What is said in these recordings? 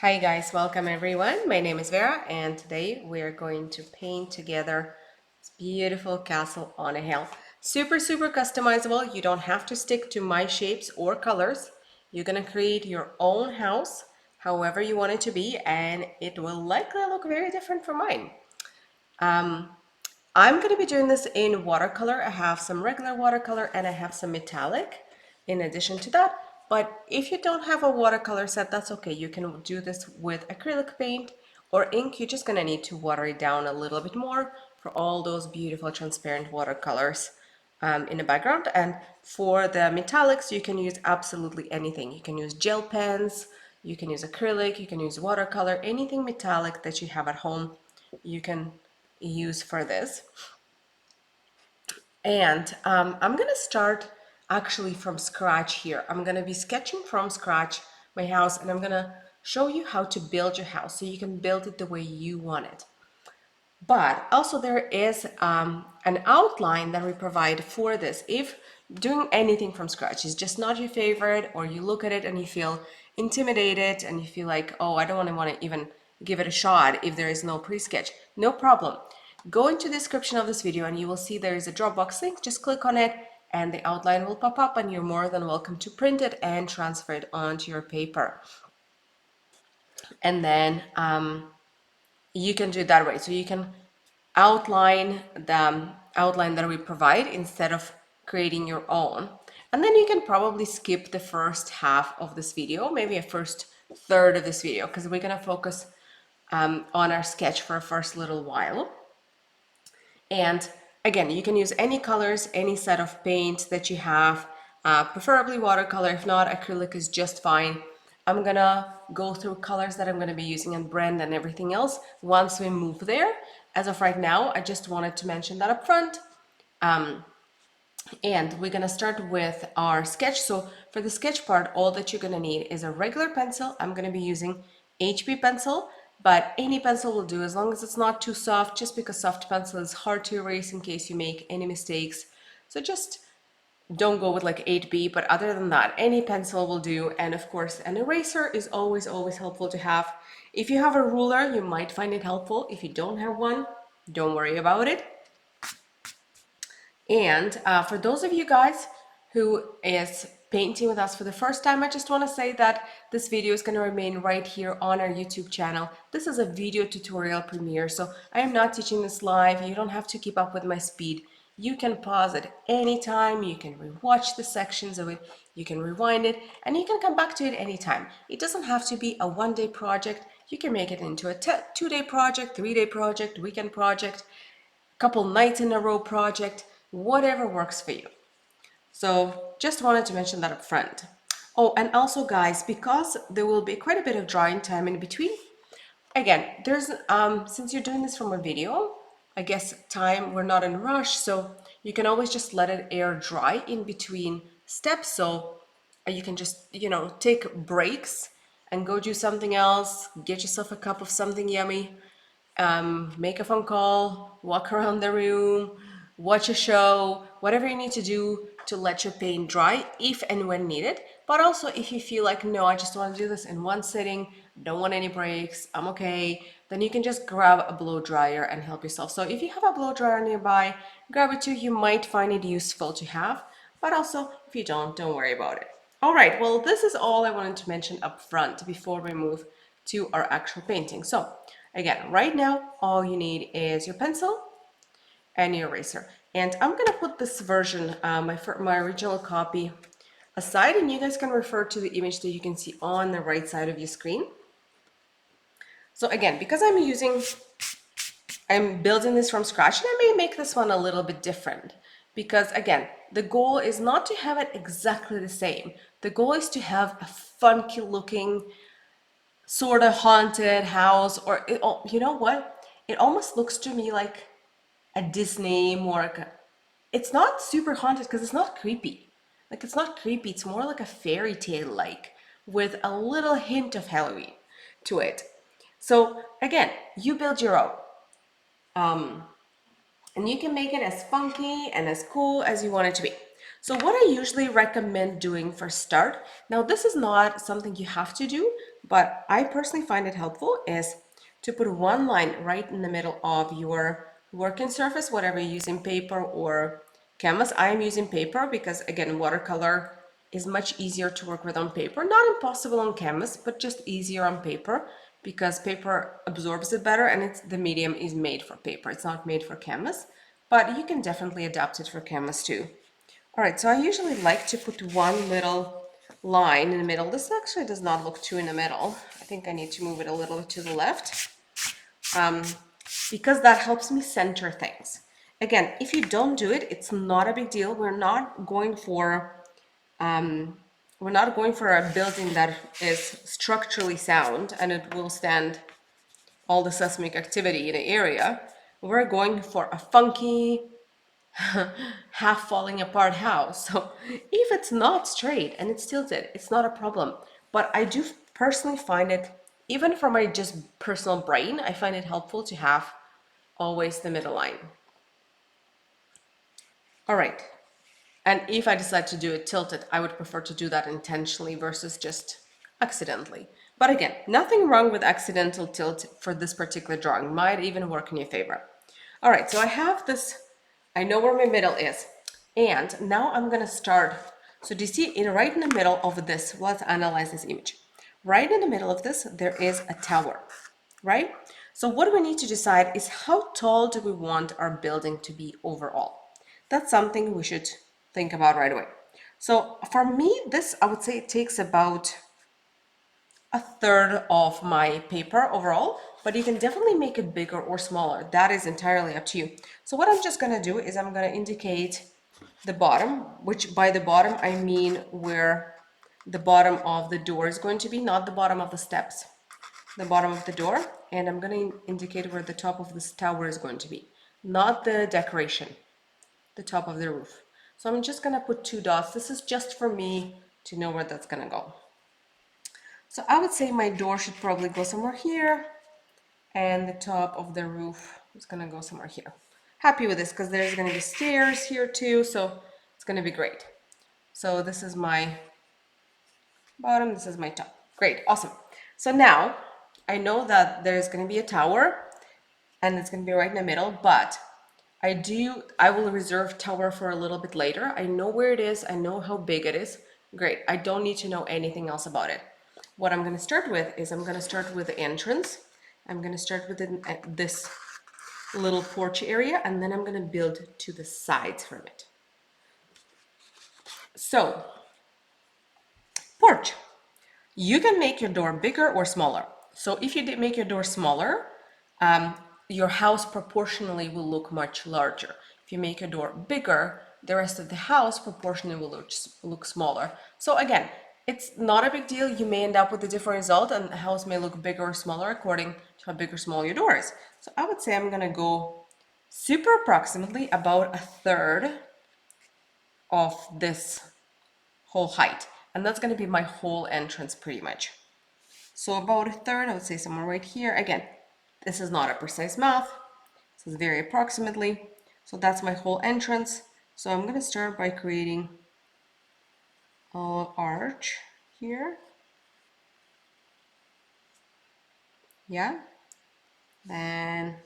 Hi guys, welcome everyone. My name is Vera and today we're going to paint together this beautiful castle on a hill. Super customizable. You don't have to stick to my shapes or colors. You're gonna create your own house however you want it to be, and it will likely look very different from mine. I'm going to be doing this in watercolor. I have some regular watercolor and I have some metallic in addition to that. But if you don't have a watercolor set, that's okay. You can do this with acrylic paint or ink. You're just going to need to water it down a little bit more for all those beautiful transparent watercolors in the background. And for the metallics, you can use absolutely anything. You can use gel pens, you can use acrylic, you can use watercolor, anything metallic that you have at home, you can use for this. And I'm gonna start actually from scratch here. I'm gonna be sketching from scratch my house, and I'm gonna show you how to build your house so you can build it the way you want it. But also there is an outline that we provide for this. If doing anything from scratch is just not your favorite, or you look at it and you feel intimidated and you feel like, oh, I don't want to even give it a shot if there is no pre-sketch, no problem. Go into the description of this video and you will see there is a Dropbox link. Just click on it and the outline will pop up, and you're more than welcome to print it and transfer it onto your paper. And then you can do it that way. So you can outline the outline that we provide instead of creating your own. And then you can probably skip the first half of this video, maybe a first third of this video, because we're going to focus on our sketch for a first little while. And again, you can use any colors, any set of paints that you have, preferably watercolor. If not, acrylic is just fine. I'm gonna go through colors that I'm gonna be using and brand and everything else once we move there. As of right now, I just wanted to mention that up front. And we're gonna start with our sketch. So for the sketch part, all that you're gonna need is a regular pencil. I'm gonna be using HB pencil, but any pencil will do as long as it's not too soft, just because soft pencil is hard to erase in case you make any mistakes. So just don't go with like 8B, but other than that, any pencil will do. And of course, an eraser is always helpful to have. If you have a ruler, you might find it helpful. If you don't have one, don't worry about it. And for those of you guys who is painting with us for the first time, I just want to say that this video is going to remain right here on our YouTube channel. This is a video tutorial premiere, so I am not teaching this live. You don't have to keep up with my speed. You can pause it anytime, you can rewatch the sections of it, you can rewind it, and you can come back to it anytime. It doesn't have to be a one-day project. You can make it into a two-day project, three-day project, weekend project, couple nights in a row project, whatever works for you. So just wanted to mention that up front. Oh, and also guys, because there will be quite a bit of drying time in between, again, there's since you're doing this from a video, I guess we're not in a rush, so you can always just let it air dry in between steps. So you can just, take breaks and go do something else, get yourself a cup of something yummy, make a phone call, walk around the room, watch a show, whatever you need to do to let your paint dry if and when needed. But also if you feel like, no, I just want to do this in one sitting, don't want any breaks, I'm okay, then you can just grab a blow dryer and help yourself. So if you have a blow dryer nearby, grab it too. You might find it useful to have, but also if you don't worry about it. All right, well, this is all I wanted to mention up front before we move to our actual painting. So again, right now, all you need is your pencil and your eraser. And I'm gonna put this version, my original copy, aside, and you guys can refer to the image that you can see on the right side of your screen. So again, because I'm building this from scratch, and I may make this one a little bit different, because again, the goal is not to have it exactly the same. The goal is to have a funky looking, sort of haunted house, or you know what? It almost looks to me like a Disney, more like it's not super haunted because it's not creepy. Like it's not creepy, it's more like a fairy tale like, with a little hint of Halloween to it. So again, you build your own. And you can make it as funky and as cool as you want it to be. So what I usually recommend doing for start, now this is not something you have to do. but I personally find it helpful is to put one line right in the middle of your working surface, whatever you're using, paper or canvas. I am using paper because, again, watercolor is much easier to work with on paper. Not impossible on canvas, but just easier on paper because paper absorbs it better, and the medium is made for paper. It's not made for canvas, but you can definitely adapt it for canvas too. All right, so I usually like to put one little line in the middle. This actually does not look too in the middle. I think I need to move it a little bit to the left because that helps me center things. Again, if you don't do it, it's not a big deal. We're not going for a building that is structurally sound and it will stand all the seismic activity in the area. We're going for a funky, half falling apart house. So if it's not straight and it's tilted, it's not a problem. But I do personally find it, even for my just personal brain, I find it helpful to have always the middle line. All right. And if I decide to do it tilted, I would prefer to do that intentionally versus just accidentally. But again, nothing wrong with accidental tilt for this particular drawing. Might even work in your favor. All right, so I have this, I know where my middle is. And now I'm gonna start. So do you see right in the middle of this, let's analyze this image. Right in the middle of this, there is a tower, right? So what we need to decide is how tall do we want our building to be overall? That's something we should think about right away. So for me, this, I would say it takes about a third of my paper overall, but you can definitely make it bigger or smaller. That is entirely up to you. So what I'm just gonna do is I'm gonna indicate the bottom, which by the bottom, I mean where the bottom of the door is going to be, not the bottom of the steps, the bottom of the door. And I'm gonna indicate where the top of this tower is going to be, not the decoration, the top of the roof. So I'm just gonna put 2 dots. This is just for me to know where that's gonna go. So I would say my door should probably go somewhere here, and the top of the roof is gonna go somewhere here. Happy with this because there's gonna be stairs here too, so it's gonna be great. So this is my bottom, this is my top. Great, awesome. So now I know that there's gonna be a tower and it's gonna be right in the middle, but I will reserve tower for a little bit later. I know where it is, I know how big it is. Great, I don't need to know anything else about it. What I'm gonna start with is I'm gonna start with the entrance. I'm gonna start with this little porch area, and then I'm gonna build to the sides from it. So, porch. You can make your door bigger or smaller. So if you make your door smaller, your house proportionally will look much larger. If you make your door bigger, the rest of the house proportionally will look smaller. So again, it's not a big deal. You may end up with a different result and the house may look bigger or smaller according to how big or small your door is. So I would say I'm gonna go super approximately about a third of this whole height. And that's gonna be my whole entrance pretty much. So about a third, I would say somewhere right here. Again, this is not a precise math. This is very approximately. So that's my whole entrance. So I'm gonna start by creating an arch here. Yeah. Then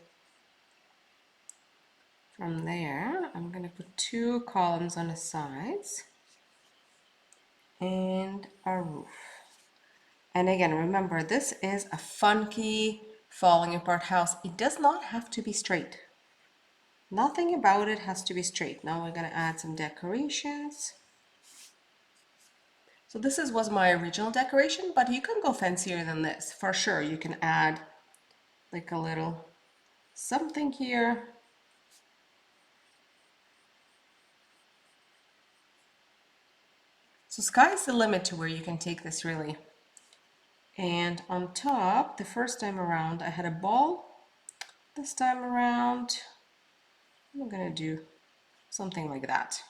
from there, I'm gonna put 2 columns on the sides and a roof. And again, remember, this is a funky falling apart house. It does not have to be straight. Nothing about it has to be straight. Now we're gonna add some decorations. So this was my original decoration, but you can go fancier than this. For sure, you can add like a little something here. So sky's the limit to where you can take this really. And on top, the first time around, I had a ball. This time around, I'm gonna do something like that.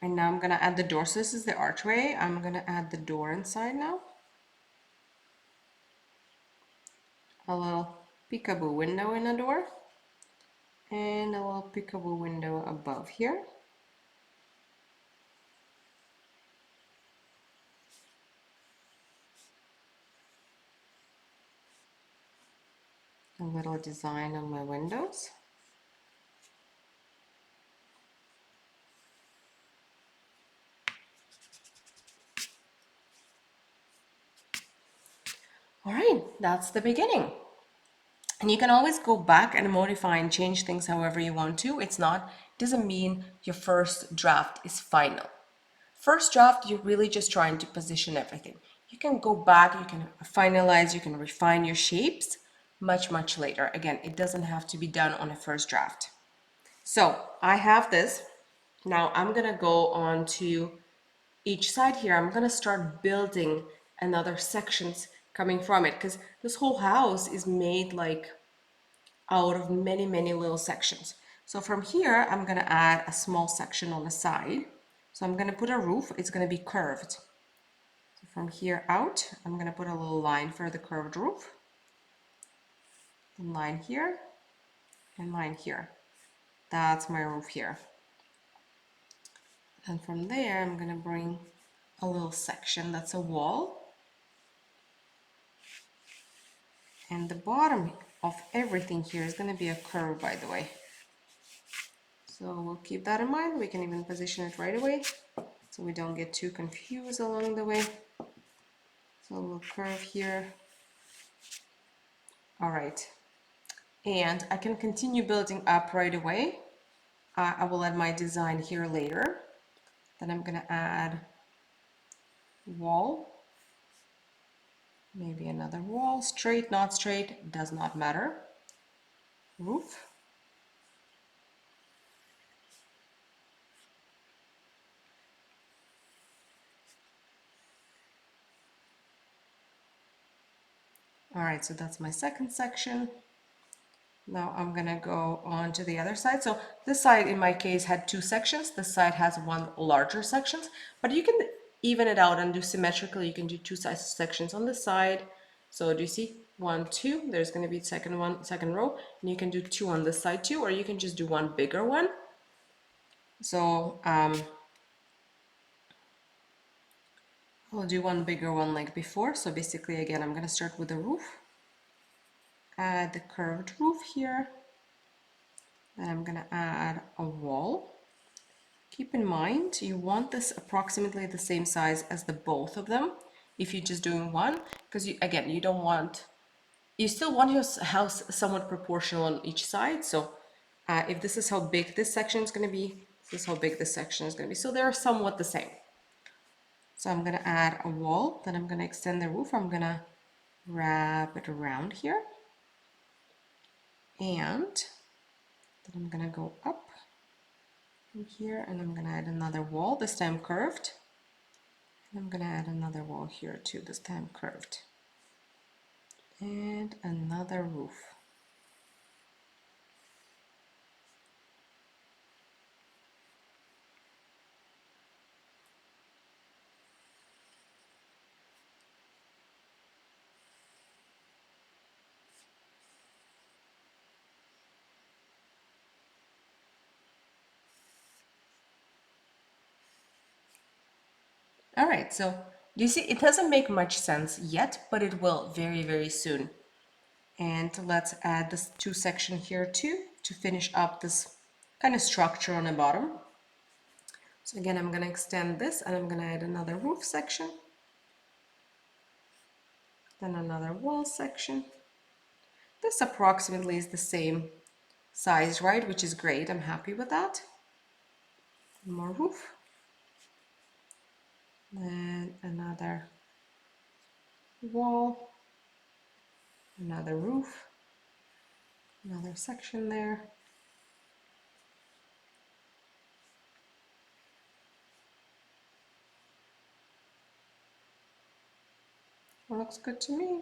And now I'm gonna add the door. So this is the archway. I'm gonna add the door inside now. A little peekaboo window in the door. And a little peekaboo window above here. a little design on my windows. All right, that's the beginning. And you can always go back and modify and change things however you want to. It doesn't mean your first draft is final. First draft, you're really just trying to position everything. You can go back, you can finalize, you can refine your shapes much later. Again, it doesn't have to be done on a first draft. So I have this. Now I'm gonna go on to each side here. I'm gonna start building another sections coming from it, because this whole house is made like out of many little sections. So from here, I'm gonna add a small section on the side. So I'm gonna put a roof, it's gonna be curved. So from here out, I'm gonna put a little line for the curved roof. And line here, and line here. That's my roof here. And from there, I'm gonna bring a little section that's a wall. And the bottom of everything here is gonna be a curve, by the way. So we'll keep that in mind. We can even position it right away so we don't get too confused along the way. So a little curve here. All right. And I can continue building up right away. I will add my design here later. Then I'm gonna add wall. Maybe another wall, straight, not straight, does not matter. Roof. All right, so that's my second section. Now I'm gonna go on to the other side. So this side in my case had two sections. This side has one larger section, but you can even it out and do symmetrically. You can do two sections on this side. So do you see? 1, 2, there's gonna be second row, and you can do two on this side too, or you can just do one bigger one. So I'll do one bigger one like before. So basically, again, I'm gonna start with the roof. Add the curved roof here. Then I'm gonna add a wall. Keep in mind, you want this approximately the same size as the both of them if you're just doing one, because again, you still want your house somewhat proportional on each side. So if this is how big this section is going to be, this is how big this section is going to be. So they're somewhat the same. So I'm going to add a wall, then I'm going to extend the roof. I'm going to wrap it around here. And then I'm going to go up from here, and I'm going to add another wall, this time curved. And I'm going to add another wall here too, this time curved. And another roof. All right, so you see, it doesn't make much sense yet, but it will very soon. And let's add this two section here too to finish up this kind of structure on the bottom. So again, I'm going to extend this, and I'm going to add another roof section, then another wall section. This approximately is the same size, right? Which is great. I'm happy with that. More roof. Then another wall, another roof, another section there. Looks good to me.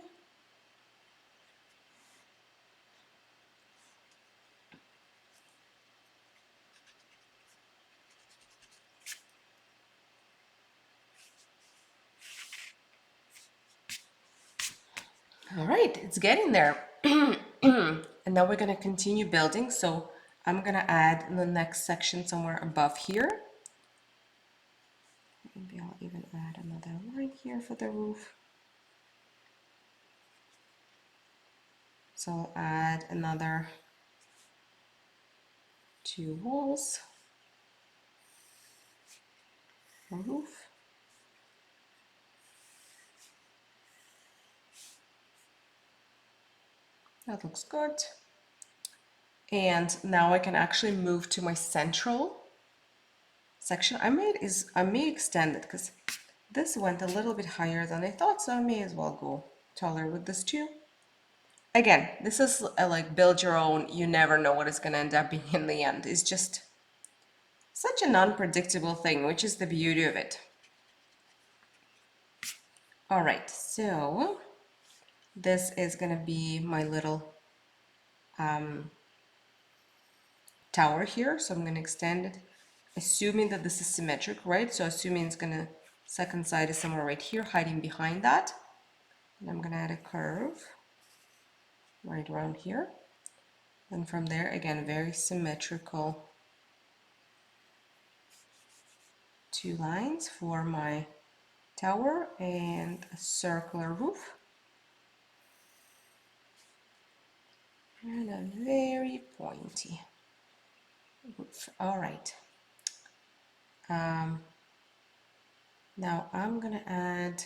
All right, it's getting there. And now we're going to continue building. So I'm going to add the next section somewhere above here. Maybe I'll even add another line here for the roof. So I'll add another 2 walls, a roof. That looks good. And now I can actually move to my central section. I may extend it because this went a little bit higher than I thought, so I may as well go taller with this too. Again, this is like build your own. You never know what it's going to end up being in the end. It's just such an unpredictable thing, which is the beauty of it. All right, so this is going to be my little tower here. So I'm going to extend it, assuming that this is symmetric, right? So assuming it's going to, second side is somewhere right here, hiding behind that. And I'm going to add a curve right around here. And from there, again, very symmetrical 2 lines for my tower and a circular roof. And a very pointy roof. All right. Now I'm gonna add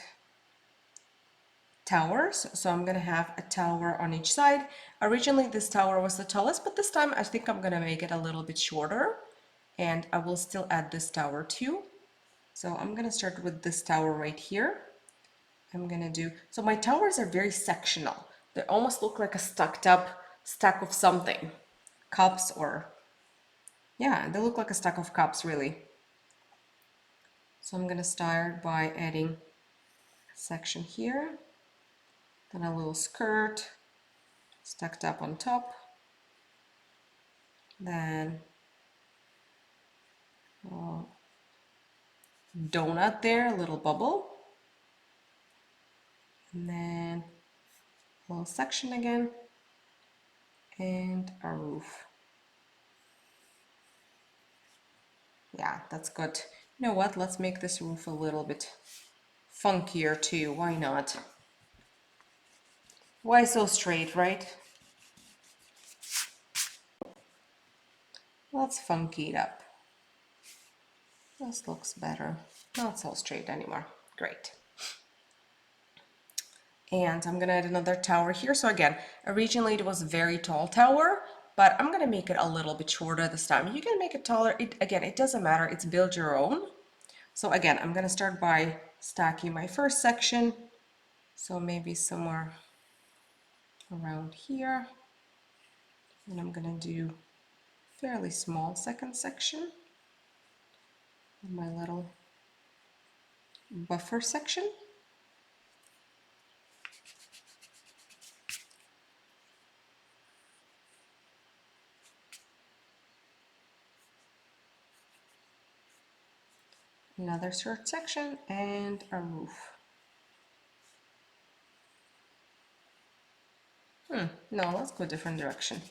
towers. So I'm gonna have a tower on each side. Originally this tower was the tallest, but this time I think I'm gonna make it a little bit shorter, and I will still add this tower too. So I'm gonna start with this tower right here. I'm gonna do, so my towers are very sectional. They almost look like a stacked up stack of something. Cups, or, yeah, they look like a stack of cups really. So I'm gonna start by adding a section here, then a little skirt stacked up on top, then a donut there, a little bubble, and then a little section again, and a roof. Yeah, that's good. You know what? Let's make this roof a little bit funkier too. Why not? Why so straight, right? Let's funky it up. This looks better. Not so straight anymore. Great. And I'm gonna add another tower here. So again, originally it was a very tall tower, but I'm gonna make it a little bit shorter this time. You can make it taller. Again, it doesn't matter. It's build your own. So again, I'm gonna start by stacking my first section. So maybe somewhere around here. And I'm gonna do fairly small second section. My little buffer section. Another short section and a roof. No, let's go a different direction.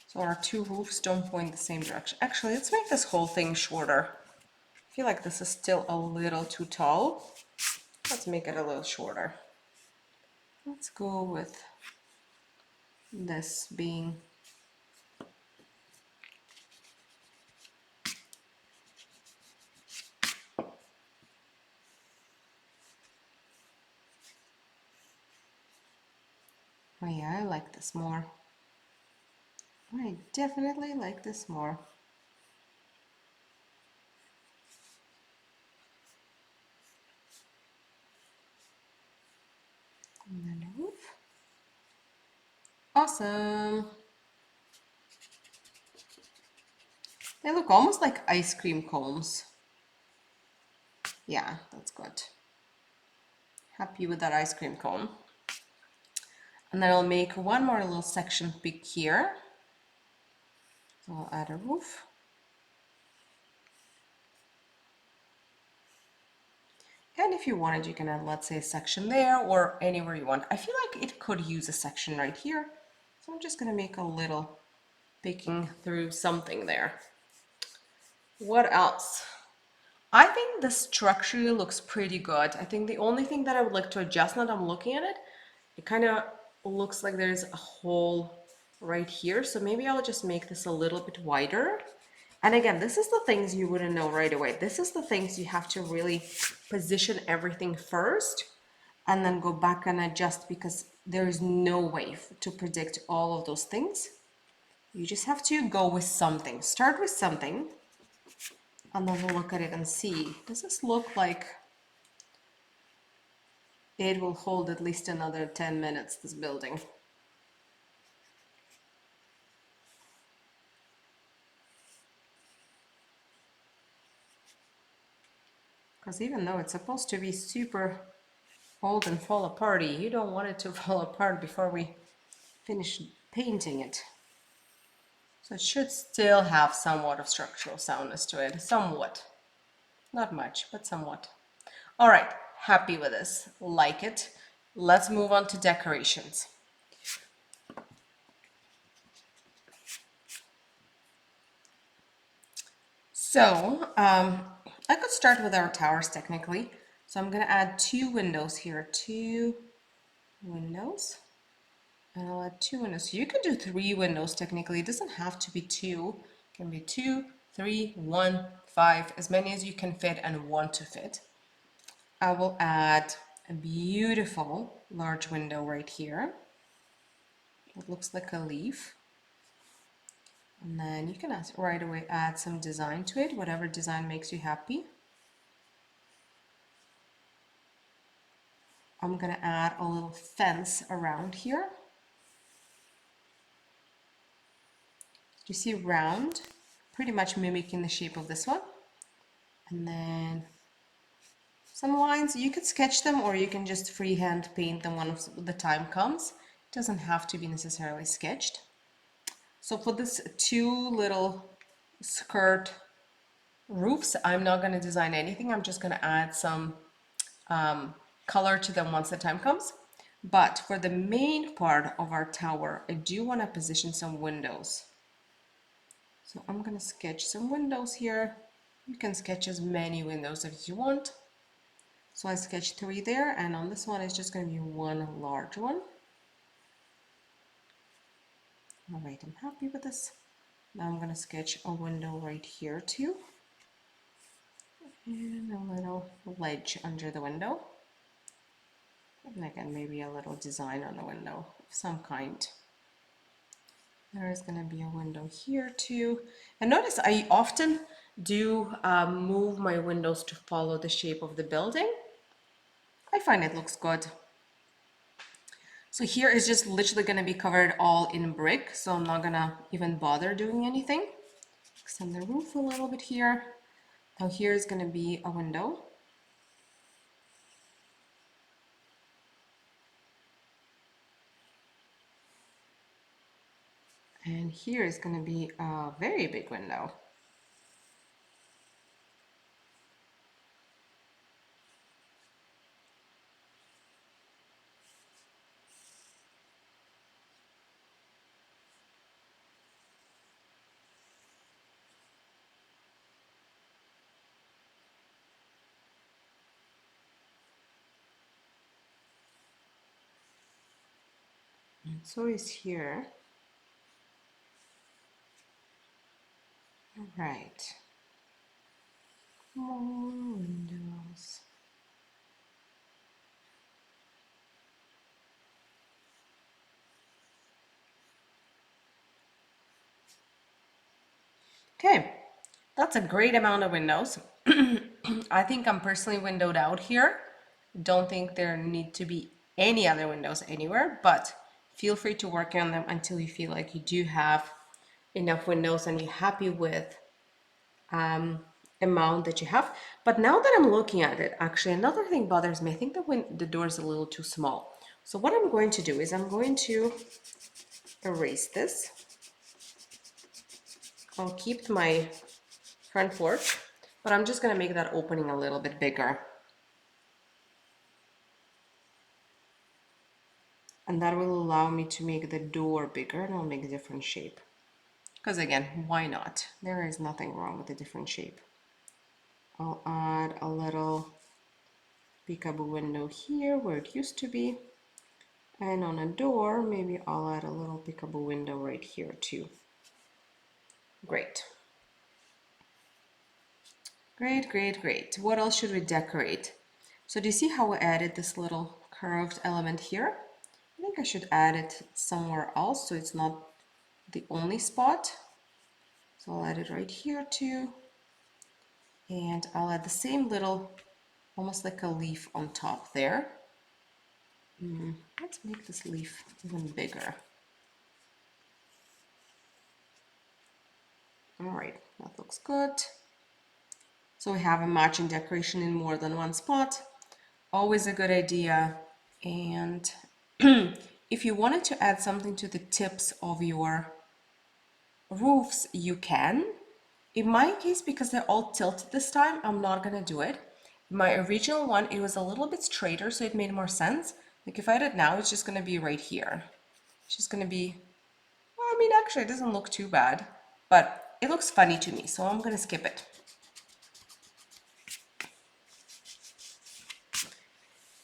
So our 2 roofs don't point the same direction. Actually, let's make this whole thing shorter. I feel like this is still a little too tall. Let's make it a little shorter. Let's go with this being oh yeah, I like this more. I definitely like this more. And then a roof. Awesome. They look almost like ice cream cones. Yeah, that's good. Happy with that ice cream cone. And then I'll make one more little section big here. So I'll add a roof. And if you wanted, you can add, let's say, a section there or anywhere you want. I feel like it could use a section right here. So I'm just gonna make a little picking through something there. What else? I think the structure looks pretty good. I think the only thing that I would like to adjust now that I'm looking at it, it kind of looks like there's a hole right here. So maybe I'll just make this a little bit wider. And again, this is the things you wouldn't know right away. This is the things you have to really position everything first and then go back and adjust, because there is no way to predict all of those things. You just have to go with something. Start with something and then we'll look at it and see, does this look like it will hold at least another 10 minutes, this building? Because even though it's supposed to be super old and fall apart, you don't want it to fall apart before we finish painting it. So it should still have somewhat of structural soundness to it, somewhat. Not much, but somewhat. All right, happy with this, like it. Let's move on to decorations. So I could start with our towers technically. So I'm gonna add 2 windows here, 2 windows. And I'll add 2 windows. So you can do 3 windows technically. It doesn't have to be 2. It can be 2, 3, 1, 5, as many as you can fit and want to fit. I will add a beautiful large window right here. It looks like a leaf. And then you can right away add some design to it, whatever design makes you happy. I'm gonna add a little fence around here. You see round, pretty much mimicking the shape of this one. And then some lines, you could sketch them or you can just freehand paint them when the time comes. It doesn't have to be necessarily sketched. So for this 2 little skirt roofs, I'm not going to design anything. I'm just going to add some color to them once the time comes. But for the main part of our tower, I do want to position some windows. So I'm going to sketch some windows here. You can sketch as many windows as you want. So I sketched 3 there, and on this one it's just going to be 1 large one. All right, I'm happy with this. Now I'm going to sketch a window right here too. And a little ledge under the window. And again, maybe a little design on the window of some kind. There is going to be a window here too. And notice I often do move my windows to follow the shape of the building. I find it looks good. So here is just literally going to be covered all in brick, so I'm not going to even bother doing anything. Extend the roof a little bit here. Now here is going to be a window. And here is going to be a very big window. And so is here. All right. More windows. Okay, that's a great amount of windows. I think I'm personally windowed out here. Don't think there need to be any other windows anywhere, but feel free to work on them until you feel like you do have enough windows and you're happy with amount that you have. But now that I'm looking at it, actually another thing bothers me. I think the door is a little too small. So what I'm going to do is I'm going to erase this. I'll keep my front porch, but I'm just going to make that opening a little bit bigger. And that will allow me to make the door bigger, and I'll make a different shape. Because again, why not? There is nothing wrong with a different shape. I'll add a little peekaboo window here where it used to be. And on a door, maybe I'll add a little peekaboo window right here too. Great. Great, great, great. What else should we decorate? So do you see how I added this little curved element here? I think I should add it somewhere else so it's not the only spot. So I'll add it right here too. And I'll add the same little, almost like a leaf on top there. Let's make this leaf even bigger. All right, that looks good. So we have a matching decoration in more than one spot. Always a good idea. And if you wanted to add something to the tips of your roofs, you can. In my case, because they're all tilted this time, I'm not gonna do it. My original one, it was a little bit straighter, so it made more sense. Like if I did it now, it's just gonna be right here. It's just gonna be, well, I mean, actually it doesn't look too bad, but it looks funny to me, so I'm gonna skip it.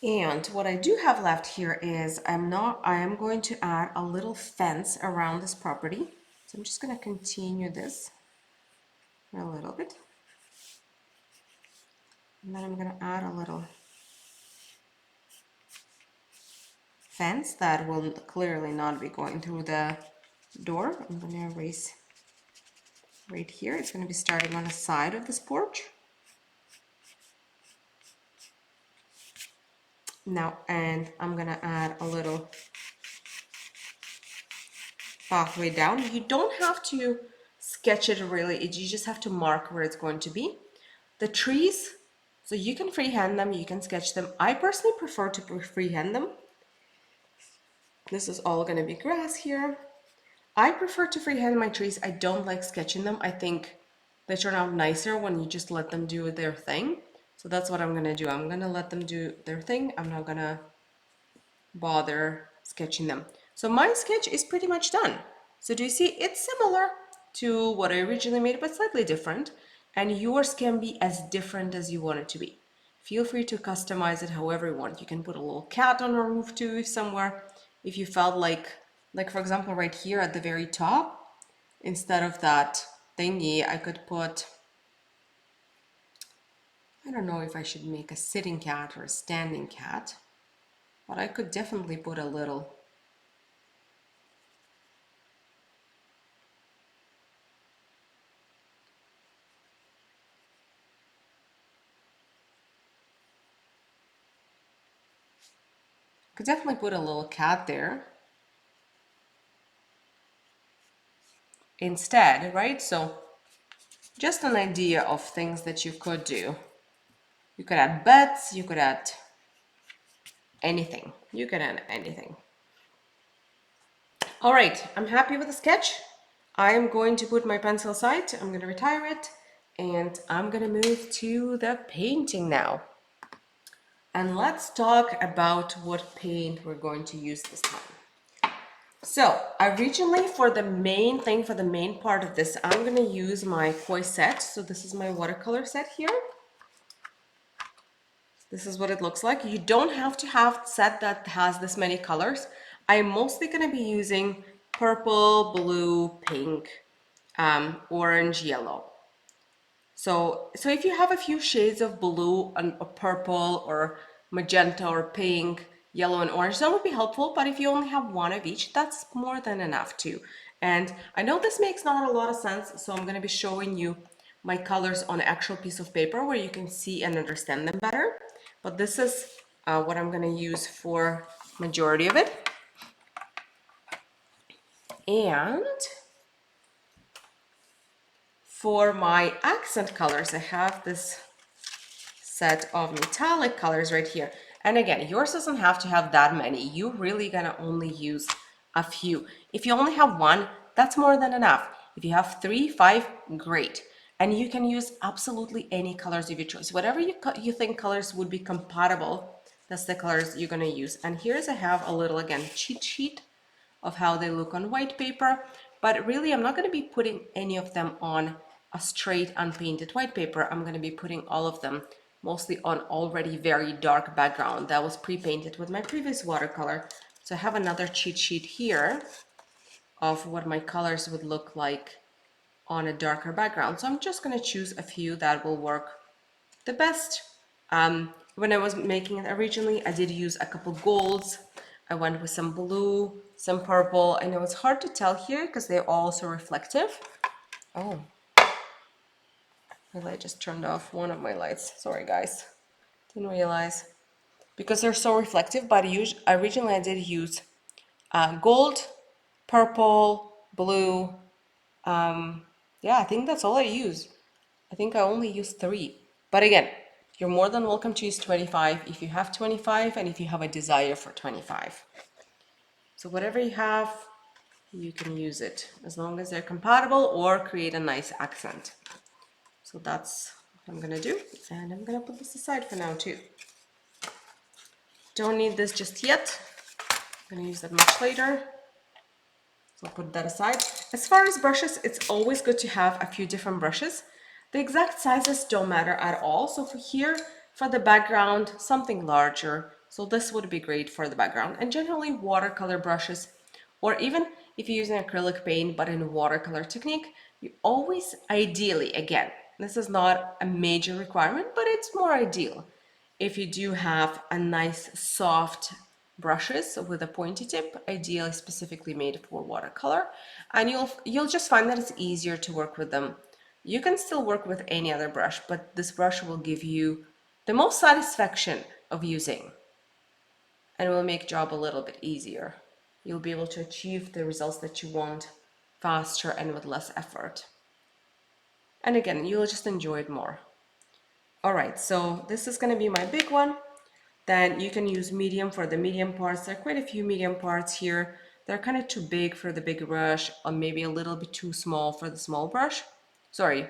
And what I do have left here is I am going to add a little fence around this property. So I'm just going to continue this for a little bit. And then I'm going to add a little fence that will clearly not be going through the door. I'm going to erase right here. It's going to be starting on the side of this porch. Now, and I'm going to add a little pathway down. You don't have to sketch it really, you just have to mark where it's going to be. The trees, so you can freehand them, you can sketch them. I personally prefer to freehand them. This is all going to be grass here. I prefer to freehand my trees. I don't like sketching them. I think they turn out nicer when you just let them do their thing. So that's what I'm going to do. I'm going to let them do their thing. I'm not going to bother sketching them. So my sketch is pretty much done. So do you see, it's similar to what I originally made, but slightly different. And yours can be as different as you want it to be. Feel free to customize it however you want. You can put a little cat on a roof too, somewhere. If you felt like for example, right here at the very top, instead of that thingy, I could put, I don't know if I should make a sitting cat or a standing cat, but I could definitely put a little cat there instead, right? So just an idea of things that you could do. You could add beds, you could add anything. You can add anything. All right, I'm happy with the sketch. I am going to put my pencil aside. I'm going to retire it, and I'm going to move to the painting now. And let's talk about what paint we're going to use this time. So originally for the main thing, for the main part of this, I'm going to use my koi set. So this is my watercolor set here. This is what it looks like. You don't have to have a set that has this many colors. I'm mostly going to be using purple, blue, pink, orange, yellow. So if you have a few shades of blue and purple or magenta or pink, yellow and orange, that would be helpful. But if you only have one of each, that's more than enough too. And I know this makes not a lot of sense, so I'm going to be showing you my colors on an actual piece of paper where you can see and understand them better. But this is what I'm going to use for majority of it. And for my accent colors, I have this set of metallic colors right here. And again, yours doesn't have to have that many. You're really gonna only use a few. If you only have one, that's more than enough. If you have 3, 5, great. And you can use absolutely any colors of your choice. Whatever you think colors would be compatible, that's the colors you're gonna use. And here's I have a little, again, cheat sheet of how they look on white paper. But really, I'm not gonna be putting any of them on a straight unpainted white paper. I'm going to be putting all of them mostly on already very dark background that was pre-painted with my previous watercolor. So I have another cheat sheet here of what my colors would look like on a darker background. So I'm just going to choose a few that will work the best. When I was making it originally, I did use a couple golds. I went with some blue, some purple, and it was hard to tell here because they're all so reflective. Oh, the light just turned off one of my lights. Sorry, guys. Didn't realize. Because they're so reflective, but originally I did use gold, purple, blue. Yeah, I think that's all I use. I think I only use 3. But again, you're more than welcome to use 25 if you have 25 and if you have a desire for 25. So whatever you have, you can use it as long as they're compatible or create a nice accent. So that's what I'm gonna do, and I'm gonna put this aside for now too. Don't need this just yet. I'm gonna use that much later. So I'll put that aside. As far as brushes, it's always good to have a few different brushes. The exact sizes don't matter at all. So for here, for the background, something larger. So this would be great for the background. And generally watercolor brushes, or even if you're using acrylic paint, but in watercolor technique, you always ideally, again, this is not a major requirement, but it's more ideal if you do have a nice soft brushes with a pointy tip, ideally specifically made for watercolor, and you'll just find that it's easier to work with them. You can still work with any other brush, but this brush will give you the most satisfaction of using, and it will make job a little bit easier. You'll be able to achieve the results that you want faster and with less effort. And again, you'll just enjoy it more. All right, so this is going to be my big one. Then you can use medium for the medium parts. There are quite a few medium parts here. They're kind of too big for the big brush, or maybe a little bit too small for the small brush. Sorry,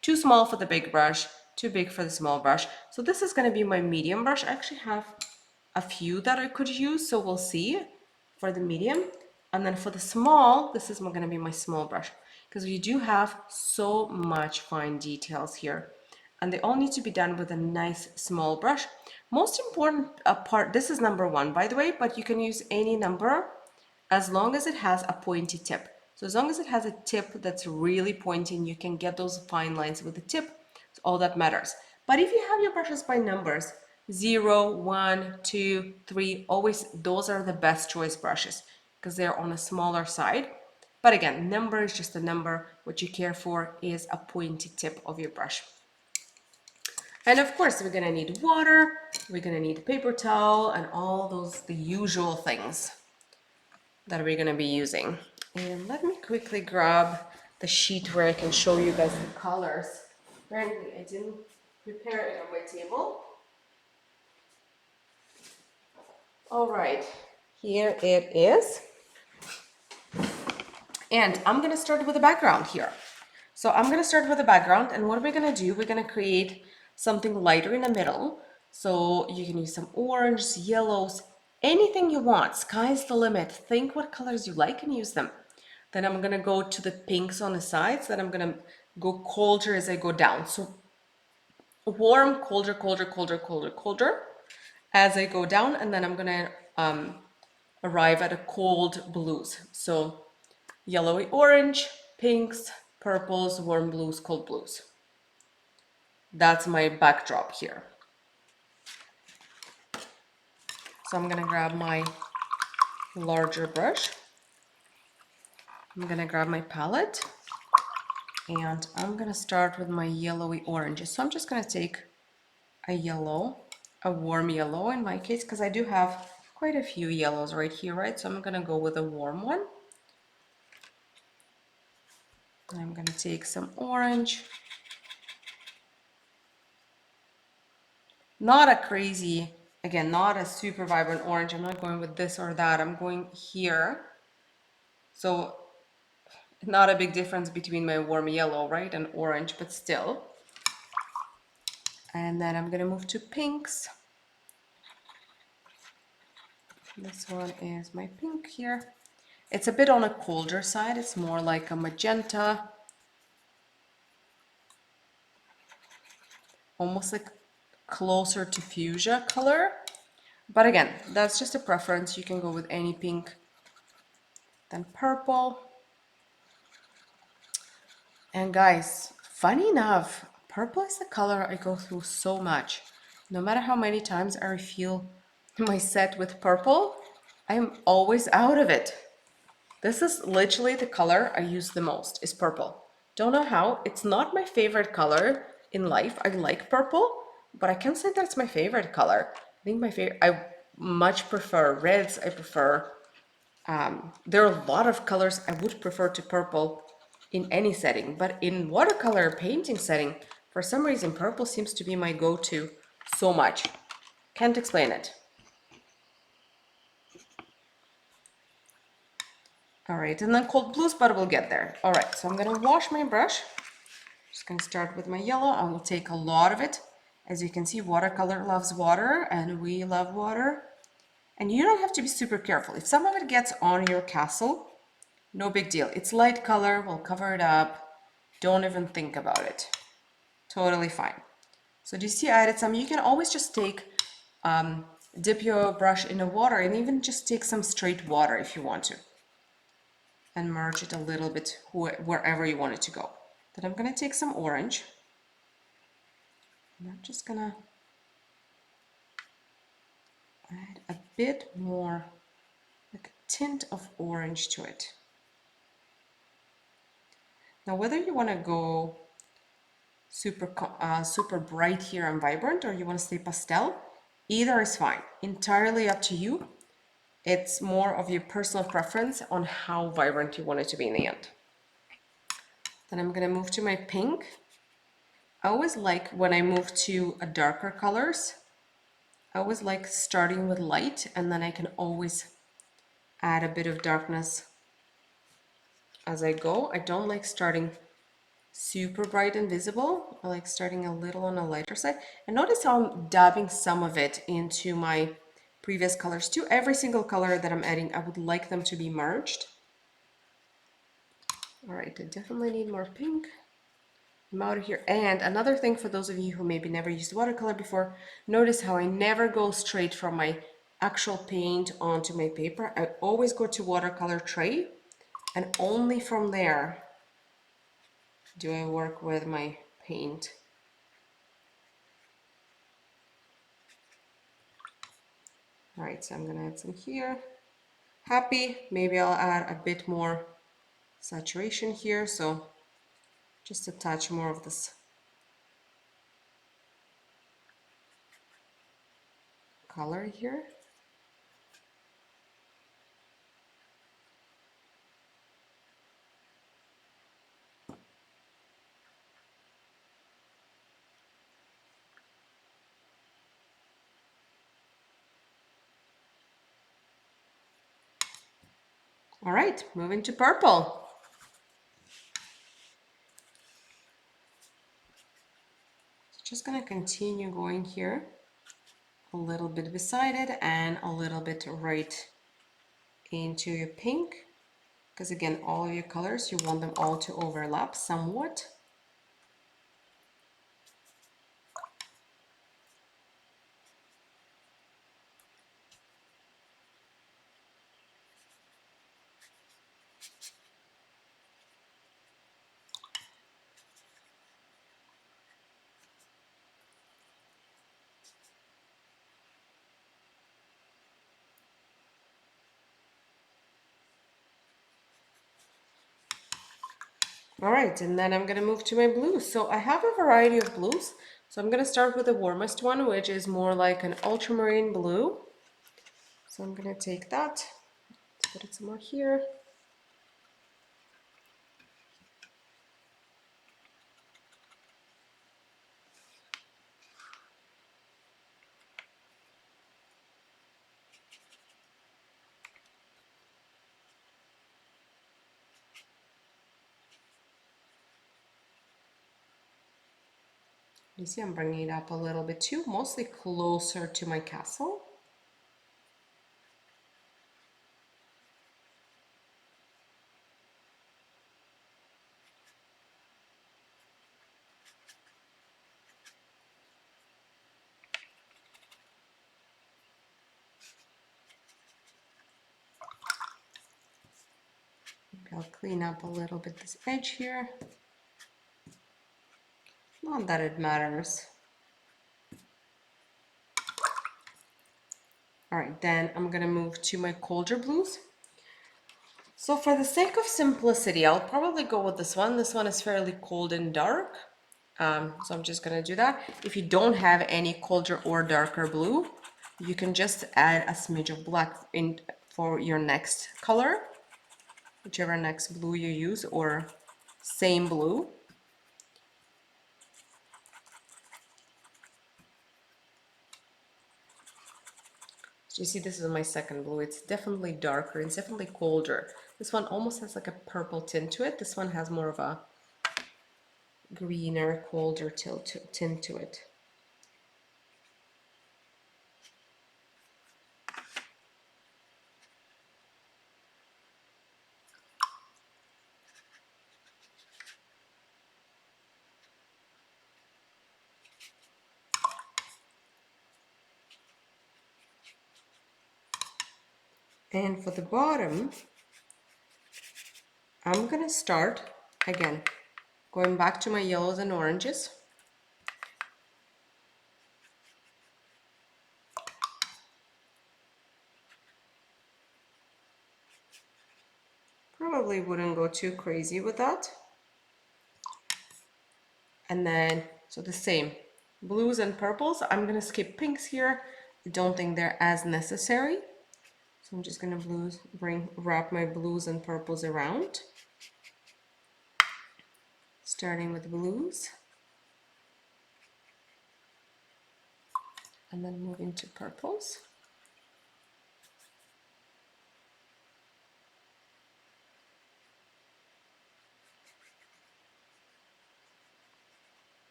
too small for the big brush, too big for the small brush. So this is going to be my medium brush. I actually have a few that I could use, so we'll see for the medium. And then for the small, this is going to be my small brush, because we do have so much fine details here, and they all need to be done with a nice small brush. Most important part, this is number 1 by the way, but you can use any number as long as it has a pointy tip. So as long as it has a tip that's really pointy and you can get those fine lines with the tip, it's all that matters. But if you have your brushes by numbers, 0, 1, 2, 3, always those are the best choice brushes because they're on a smaller side. But again, number is just a number. What you care for is a pointy tip of your brush. And of course, we're gonna need water, we're gonna need a paper towel, and all those, the usual things that we're gonna be using. And let me quickly grab the sheet where I can show you guys the colors. Apparently, I didn't prepare it on my table. All right, here it is. And I'm gonna start with the background here. So I'm gonna start with the background, and what we're gonna do, we're gonna create something lighter in the middle. So you can use some orange, yellows, anything you want. Sky's the limit. Think what colors you like and use them. Then I'm gonna go to the pinks on the sides. Then I'm gonna go colder as I go down. So warm, colder, colder, colder, colder, colder as I go down, and then I'm gonna arrive at a cold blues. So yellowy orange, pinks, purples, warm blues, cold blues. That's my backdrop here. So I'm gonna grab my larger brush. I'm gonna grab my palette, and I'm gonna start with my yellowy oranges. So I'm just gonna take a yellow, a warm yellow in my case, because I do have quite a few yellows right here, right? So I'm gonna go with a warm one. I'm gonna take some orange. Not a crazy, again, not a super vibrant orange. I'm not going with this or that. I'm going here. So not a big difference between my warm yellow, right, and orange, but still. And then I'm gonna move to pinks. This one is my pink here. It's a bit on a colder side. It's more like a magenta. Almost like closer to fuchsia color. But again, that's just a preference. You can go with any pink. Then purple. And guys, funny enough, purple is the color I go through so much. No matter how many times I refill my set with purple, I'm always out of it. This is literally the color I use the most, is purple. Don't know how, it's not my favorite color in life. I like purple, but I can't say that's my favorite color. I think I much prefer reds, I prefer there are a lot of colors I would prefer to purple in any setting, but in watercolor painting setting, for some reason, purple seems to be my go-to so much. Can't explain it. All right, and then cold blues, but we'll get there. All right, so I'm gonna wash my brush. Just gonna start with my yellow. I will take a lot of it. As you can see, watercolor loves water, and we love water. And you don't have to be super careful. If some of it gets on your castle, no big deal. It's light color, we'll cover it up. Don't even think about it. Totally fine. So do you see I added some? You can always just dip your brush in the water and even just take some straight water if you want to. And merge it a little bit wherever you want it to go. Then I'm gonna take some orange. And I'm just gonna add a bit more, like a tint of orange to it. Now whether you wanna go super bright here and vibrant, or you want to stay pastel, either is fine. Entirely up to you. It's more of your personal preference on how vibrant you want it to be in the end. Then I'm going to move to my pink. I always like when I move to a darker colors, I always like starting with light, and then I can always add a bit of darkness as I go. I don't like starting super bright and visible. I like starting a little on a lighter side. And notice how I'm dabbing some of it into my previous colors too. Every single color that I'm adding, I would like them to be merged. All right, I definitely need more pink. I'm out of here. And another thing for those of you who maybe never used watercolor before, notice how I never go straight from my actual paint onto my paper. I always go to watercolor tray, and only from there do I work with my paint. All right, so I'm gonna add some here. Happy, maybe I'll add a bit more saturation here, so just a touch more of this color here. All right, moving to purple. Just gonna continue going here, a little bit beside it and a little bit right into your pink, because again, all of your colors, you want them all to overlap somewhat. All right, and then I'm gonna move to my blues. So I have a variety of blues. So I'm gonna start with the warmest one, which is more like an ultramarine blue. So I'm gonna take that, put it somewhere here. You see I'm bringing it up a little bit too, mostly closer to my castle. I'll clean up a little bit this edge here. Not that it matters. All right, then I'm gonna move to my colder blues. So for the sake of simplicity, I'll probably go with this one. This one is fairly cold and dark. So I'm just gonna do that. If you don't have any colder or darker blue, you can just add a smidge of black in for your next color, whichever next blue you use, or same blue. So you see, this is my second blue. It's definitely darker. It's definitely colder. This one almost has like a purple tint to it. This one has more of a greener, colder tint to it. And for the bottom, I'm gonna start again, going back to my yellows and oranges. Probably wouldn't go too crazy with that. And then, so the same, blues and purples. I'm gonna skip pinks here. I don't think they're as necessary. So I'm just gonna wrap my blues and purples around. Starting with blues. And then moving to purples.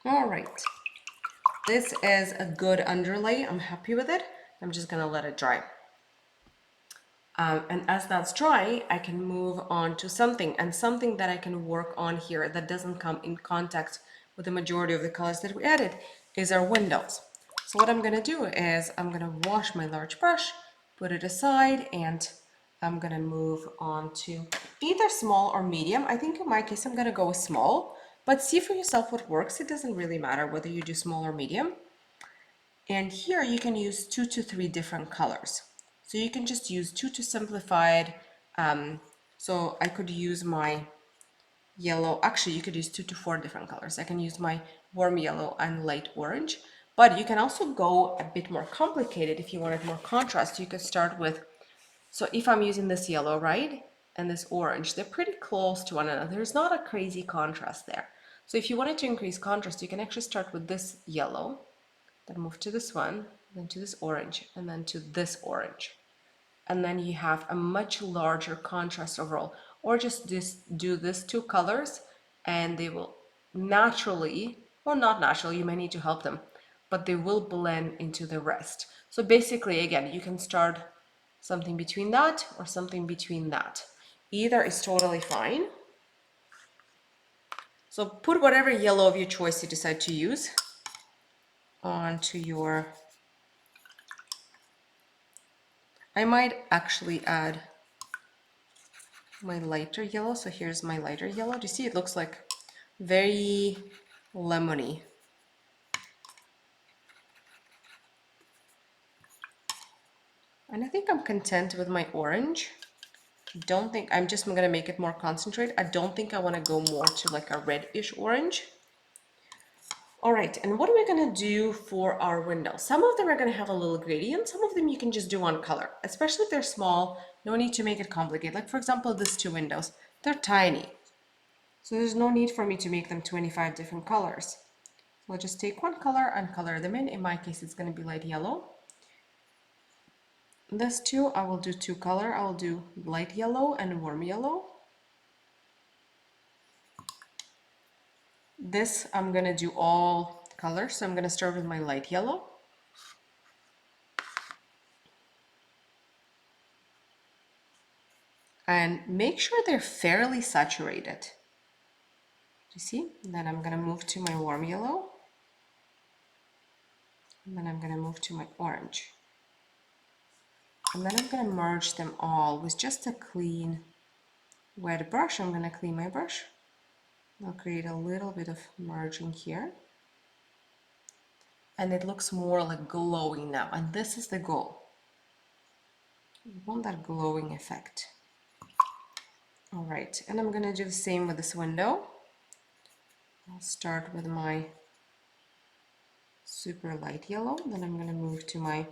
All right, this is a good underlay. I'm happy with it. I'm just gonna let it dry. And as that's dry, I can move on to something that I can work on here that doesn't come in contact with the majority of the colors that we added is our windows. So what I'm gonna do is I'm gonna wash my large brush, put it aside, and I'm gonna move on to either small or medium. I think in my case, I'm gonna go with small, but see for yourself what works. It doesn't really matter whether you do small or medium. And here you can use 2 to 3 different colors. So you can just use 2 to simplify it. So I could use my yellow. Actually, you could use 2 to 4 different colors. I can use my warm yellow and light orange. But you can also go a bit more complicated if you wanted more contrast. You could start with, so if I'm using this yellow, right, and this orange, they're pretty close to one another. There's not a crazy contrast there. So if you wanted to increase contrast, you can actually start with this yellow, then move to this one, then to this orange, and then to this orange. And then you have a much larger contrast overall. Or just do this 2 colors and they will naturally, or not naturally, you may need to help them, but they will blend into the rest. So basically, again, you can start something between that or something between that. Either is totally fine. So put whatever yellow of your choice you decide to use onto your, I might actually add my lighter yellow. So here's my lighter yellow. Do you see it looks like very lemony? And I think I'm content with my orange. Don't think, I'm just gonna make it more concentrated. I don't think I wanna go more to like a reddish orange. All right, and what are we gonna do for our windows? Some of them are gonna have a little gradient. Some of them you can just do one color, especially if they're small. No need to make it complicated. Like for example, these 2 windows, they're tiny. So there's no need for me to make them 25 different colors. So I'll just take one color and color them in. In my case, it's gonna be light yellow. This 2, I will do 2 color. I'll do light yellow and warm yellow. This, I'm gonna do all colors. So I'm gonna start with my light yellow. and make sure they're fairly saturated. You see? Then I'm gonna move to my warm yellow, and then I'm gonna move to my orange. And then I'm gonna merge them all with just a clean, wet brush. I'm gonna clean my brush. I'll create a little bit of merging here. And it looks more like glowing now. And this is the goal. We want that glowing effect. All right, and I'm gonna do the same with this window. I'll start with my super light yellow, then I'm gonna move to my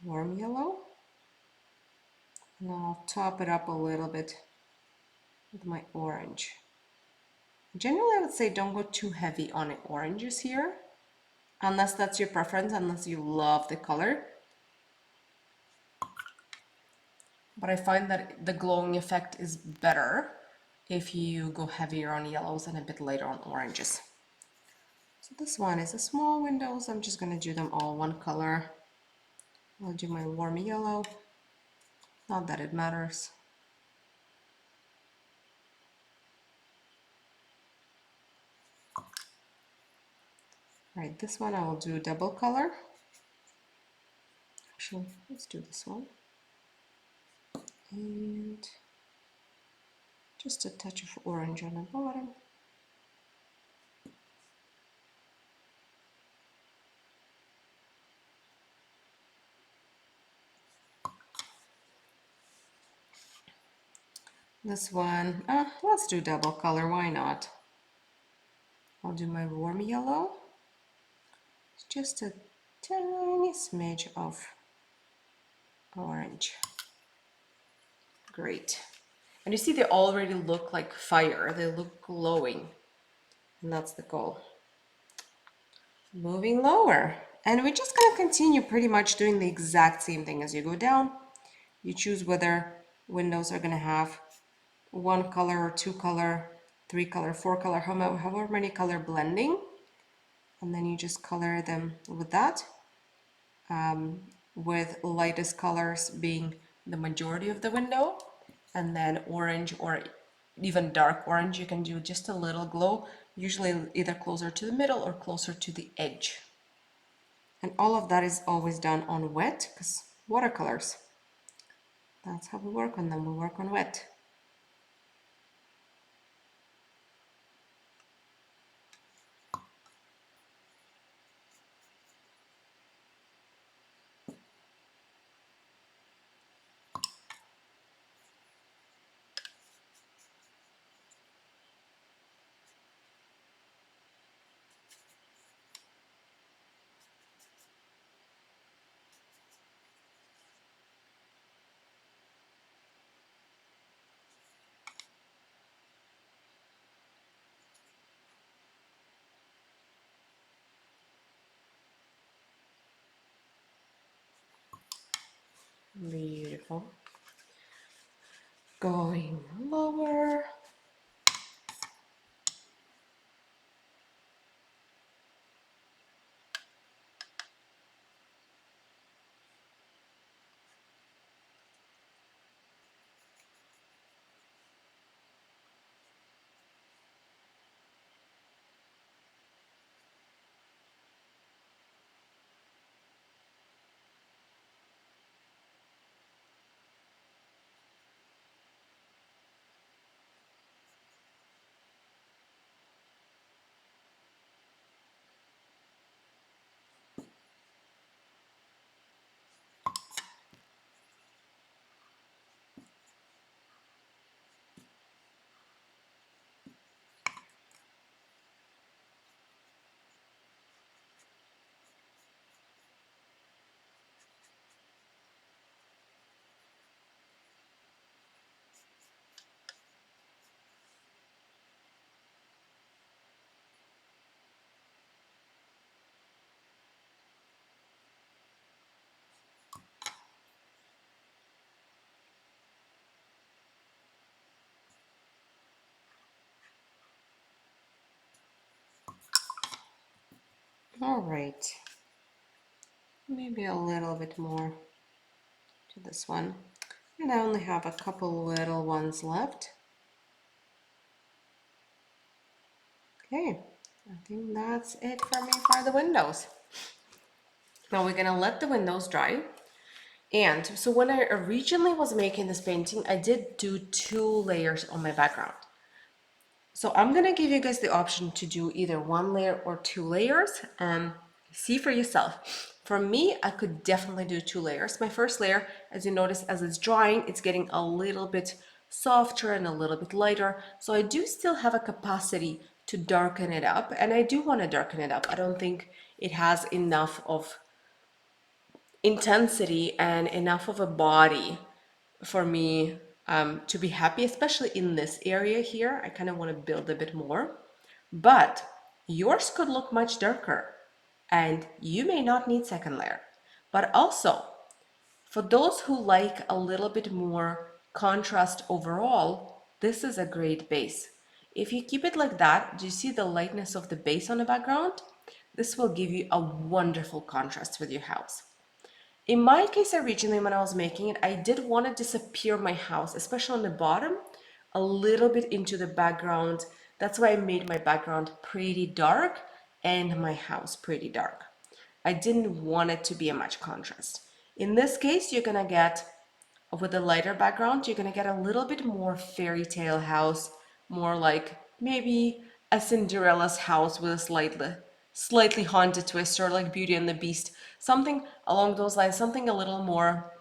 warm yellow. And I'll top it up a little bit with my orange. Generally, I would say don't go too heavy on the oranges here, unless that's your preference, unless you love the color. But I find that the glowing effect is better if you go heavier on yellows and a bit lighter on oranges. So this one is a small window, so I'm just going to do them all one color. I'll do my warm yellow, not that it matters. Right, this one I will do double color. Actually, let's do this one. And just a touch of orange on the bottom. This one, let's do double color, why not? I'll do my warm yellow. Just a tiny smidge of orange. Great. And you see they already look like fire. They look glowing. And that's the goal. Moving lower. And we're just going to continue pretty much doing the exact same thing as you go down. You choose whether windows are going to have one color or two color, three color, four color, however many color blending. And then you just color them with that. With lightest colors being the majority of the window, and then orange or even dark orange, you can do just a little glow, usually either closer to the middle or closer to the edge. And all of that is always done on wet, because watercolors, that's how we work on them. We work on wet. Beautiful. Going lower. All right, maybe a little bit more to this one. And I only have a couple little ones left. Okay, I think that's it for me for the windows. Now we're gonna let the windows dry. And so when I originally was making this painting, I did do 2 layers on my background. So I'm gonna give you guys the option to do either 1 layer or 2 layers and see for yourself. For me, I could definitely do 2 layers. My first layer, as you notice, as it's drying, it's getting a little bit softer and a little bit lighter. So I do still have a capacity to darken it up, and I do want to darken it up. I don't think it has enough of intensity and enough of a body for me to be happy, especially in this area here. I kind of want to build a bit more, but yours could look much darker and you may not need second layer. But also, for those who like a little bit more contrast overall, this is a great base. If you keep it like that, do you see the lightness of the base on the background? This will give you a wonderful contrast with your house. In my case, originally when I was making it, I did want to disappear my house, especially on the bottom, a little bit into the background. That's why I made my background pretty dark and my house pretty dark. I didn't want it to be a much contrast. In this case, you're gonna get, with a lighter background, you're gonna get a little bit more fairy tale house, more like maybe a Cinderella's house with a slightly haunted twist, or like Beauty and the Beast, something along those lines, something a little more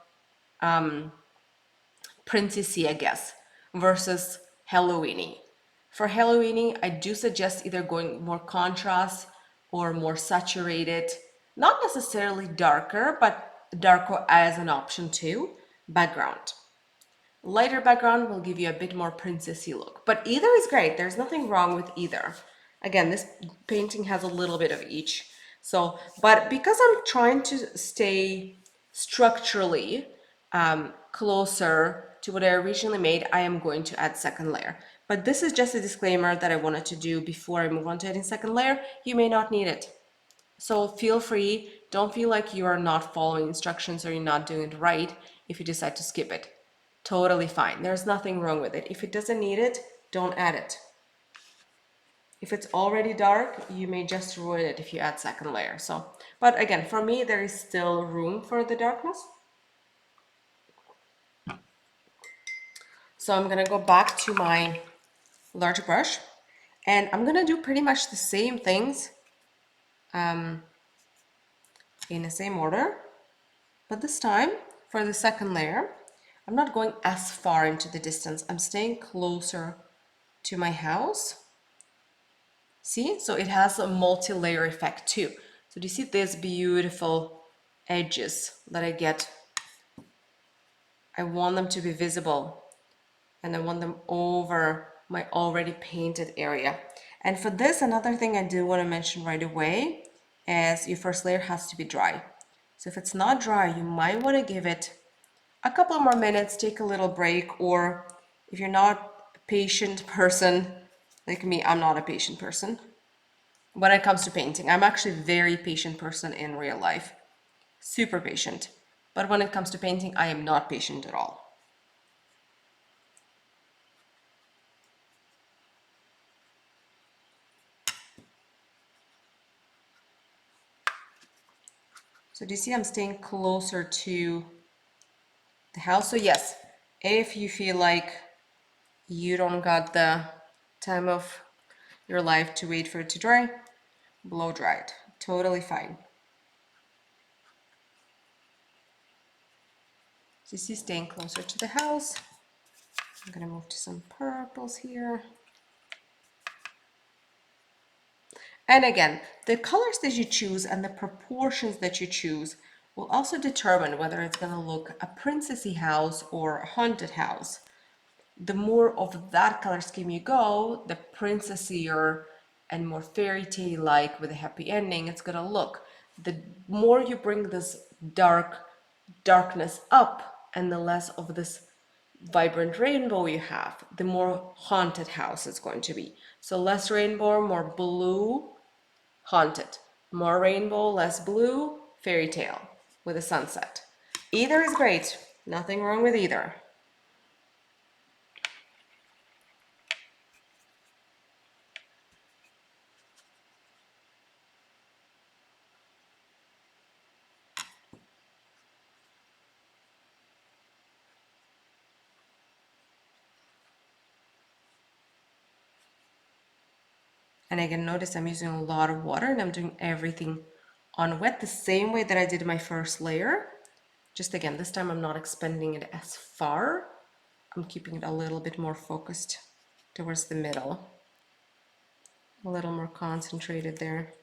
princessy, I guess, versus Halloweeny. For Halloweeny, I do suggest either going more contrast or more saturated, not necessarily darker, but darker as an option too, background. Lighter background will give you a bit more princessy look, but either is great. There's nothing wrong with either. Again, this painting has a little bit of each. So, but because I'm trying to stay structurally closer to what I originally made, I am going to add second layer. But this is just a disclaimer that I wanted to do before I move on to adding second layer. You may not need it. So feel free, don't feel like you are not following instructions or you're not doing it right if you decide to skip it. Totally fine. There's nothing wrong with it. If it doesn't need it, don't add it. If it's already dark, you may just ruin it if you add second layer. So, but again, for me, there is still room for the darkness. So I'm gonna go back to my large brush and I'm gonna do pretty much the same things in the same order, but this time for the second layer, I'm not going as far into the distance. I'm staying closer to my house. See, so it has a multi-layer effect too. So do you see these beautiful edges that I get? I want them to be visible and I want them over my already painted area. And for this, another thing I do want to mention right away is your first layer has to be dry. So if it's not dry, you might want to give it a couple more minutes, take a little break, or if you're not a patient person, like me, I'm not a patient person. When it comes to painting, I'm actually a very patient person in real life, super patient. But when it comes to painting, I am not patient at all. So do you see I'm staying closer to the house? So yes, if you feel like you don't got the time of your life to wait for it to dry, blow dry it. Totally fine. So you see, staying closer to the house. I'm gonna move to some purples here. And again, the colors that you choose and the proportions that you choose will also determine whether it's gonna look a princessy house or a haunted house. The more of that color scheme you go, the princessier and more fairy tale like with a happy ending it's gonna look. The more you bring this darkness up and the less of this vibrant rainbow you have, the more haunted house it's going to be. So less rainbow, more blue, haunted. More rainbow, less blue, fairy tale with a sunset. Either is great, nothing wrong with either. And again, notice I'm using a lot of water and I'm doing everything on wet the same way that I did my first layer. Just again, this time I'm not expanding it as far. I'm keeping it a little bit more focused towards the middle. A little more concentrated there.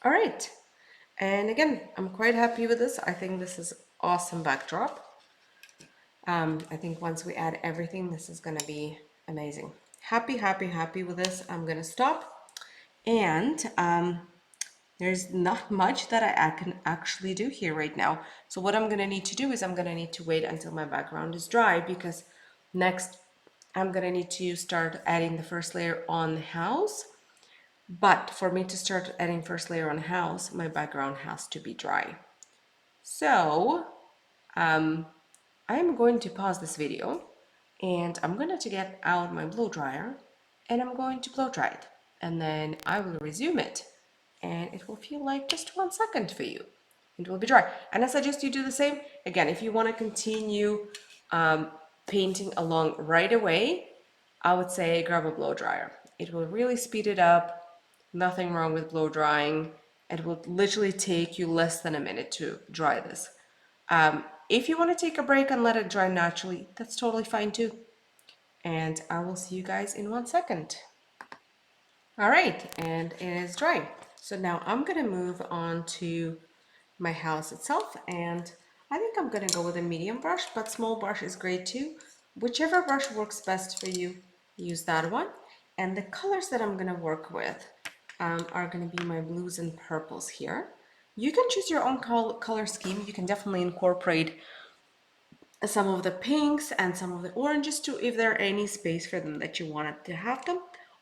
All right. And again, I'm quite happy with this. I think this is awesome backdrop. I think once we add everything, this is gonna be amazing. Happy, happy, happy with this. I'm gonna stop. And there's not much that I can actually do here right now. So what I'm gonna need to do is I'm gonna need to wait until my background is dry, because next I'm gonna need to start adding the first layer on the house. But for me to start adding first layer on house, my background has to be dry. So I'm going to pause this video and I'm going to get out my blow dryer and I'm going to blow dry it. And then I will resume it and it will feel like just 1 second for you. It will be dry. And I suggest you do the same. Again, if you want to continue painting along right away, I would say grab a blow dryer. It will really speed it up. Nothing wrong with blow drying. It will literally take you less than a minute to dry this. If you want to take a break and let it dry naturally, that's totally fine too. And I will see you guys in 1 second. All right, and it is dry. So now I'm gonna move on to my house itself, and I think I'm gonna go with a medium brush, but small brush is great too. Whichever brush works best for you, use that one. And the colors that I'm gonna work with are gonna be my blues and purples here. You can choose your own color scheme. You can definitely incorporate some of the pinks and some of the oranges too, if there are any space for them that you wanted to have them,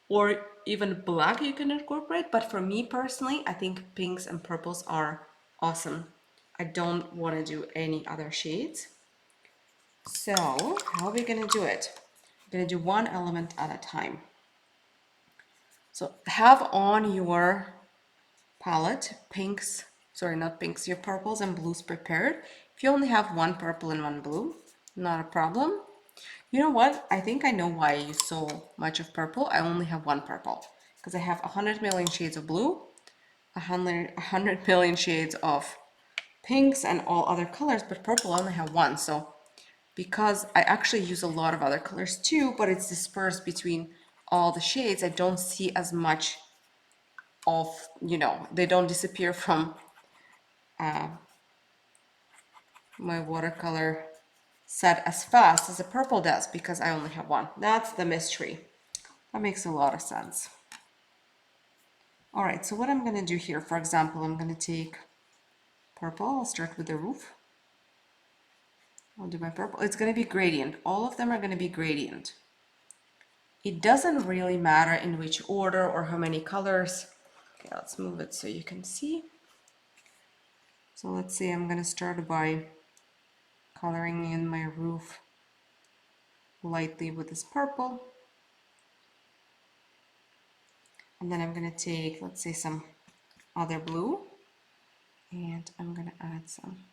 or even black you can incorporate. But for me personally, I think pinks and purples are awesome. I don't want to do any other shades. So how are we gonna do it? We're gonna do one element at a time. So have on your palette pinks, sorry, not pinks, your purples and blues prepared. If you only have one purple and one blue, not a problem. You know what? I think I know why I use so much of purple. I only have one purple because I have 100 million shades of blue, 100 million shades of pinks and all other colors, but purple I only have one. So because I actually use a lot of other colors too, but it's dispersed between all the shades, I don't see as much of, they don't disappear from my watercolor set as fast as the purple does because I only have one. That's the mystery. That makes a lot of sense. All right, so what I'm gonna do here, for example, I'm gonna take purple. I'll start with the roof. I'll do my purple. It's gonna be gradient. All of them are gonna be gradient. It doesn't really matter in which order or how many colors. Okay, let's move it so you can see. So let's say I'm gonna start by coloring in my roof lightly with this purple. And then I'm gonna take, let's say, some other blue, and I'm gonna add some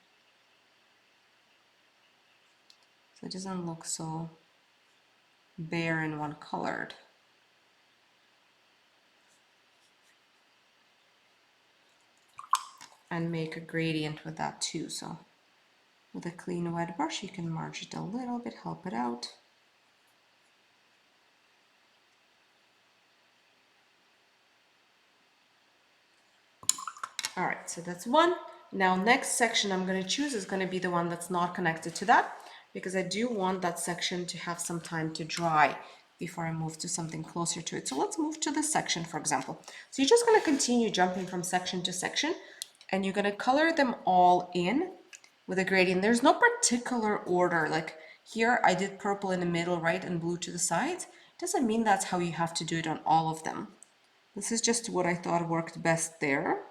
so it doesn't look so bare and one colored. And make a gradient with that too. So with a clean wet brush, you can marge it a little bit, help it out. All right, so that's one. Now next section I'm going to choose is going to be the one that's not connected to that, because I do want that section to have some time to dry before I move to something closer to it. So let's move to this section, for example. So you're just going to continue jumping from section to section, and you're going to color them all in with a gradient. There's no particular order. Like here I did purple in the middle, right, and blue to the sides. It doesn't mean that's how you have to do it on all of them. This is just what I thought worked best there.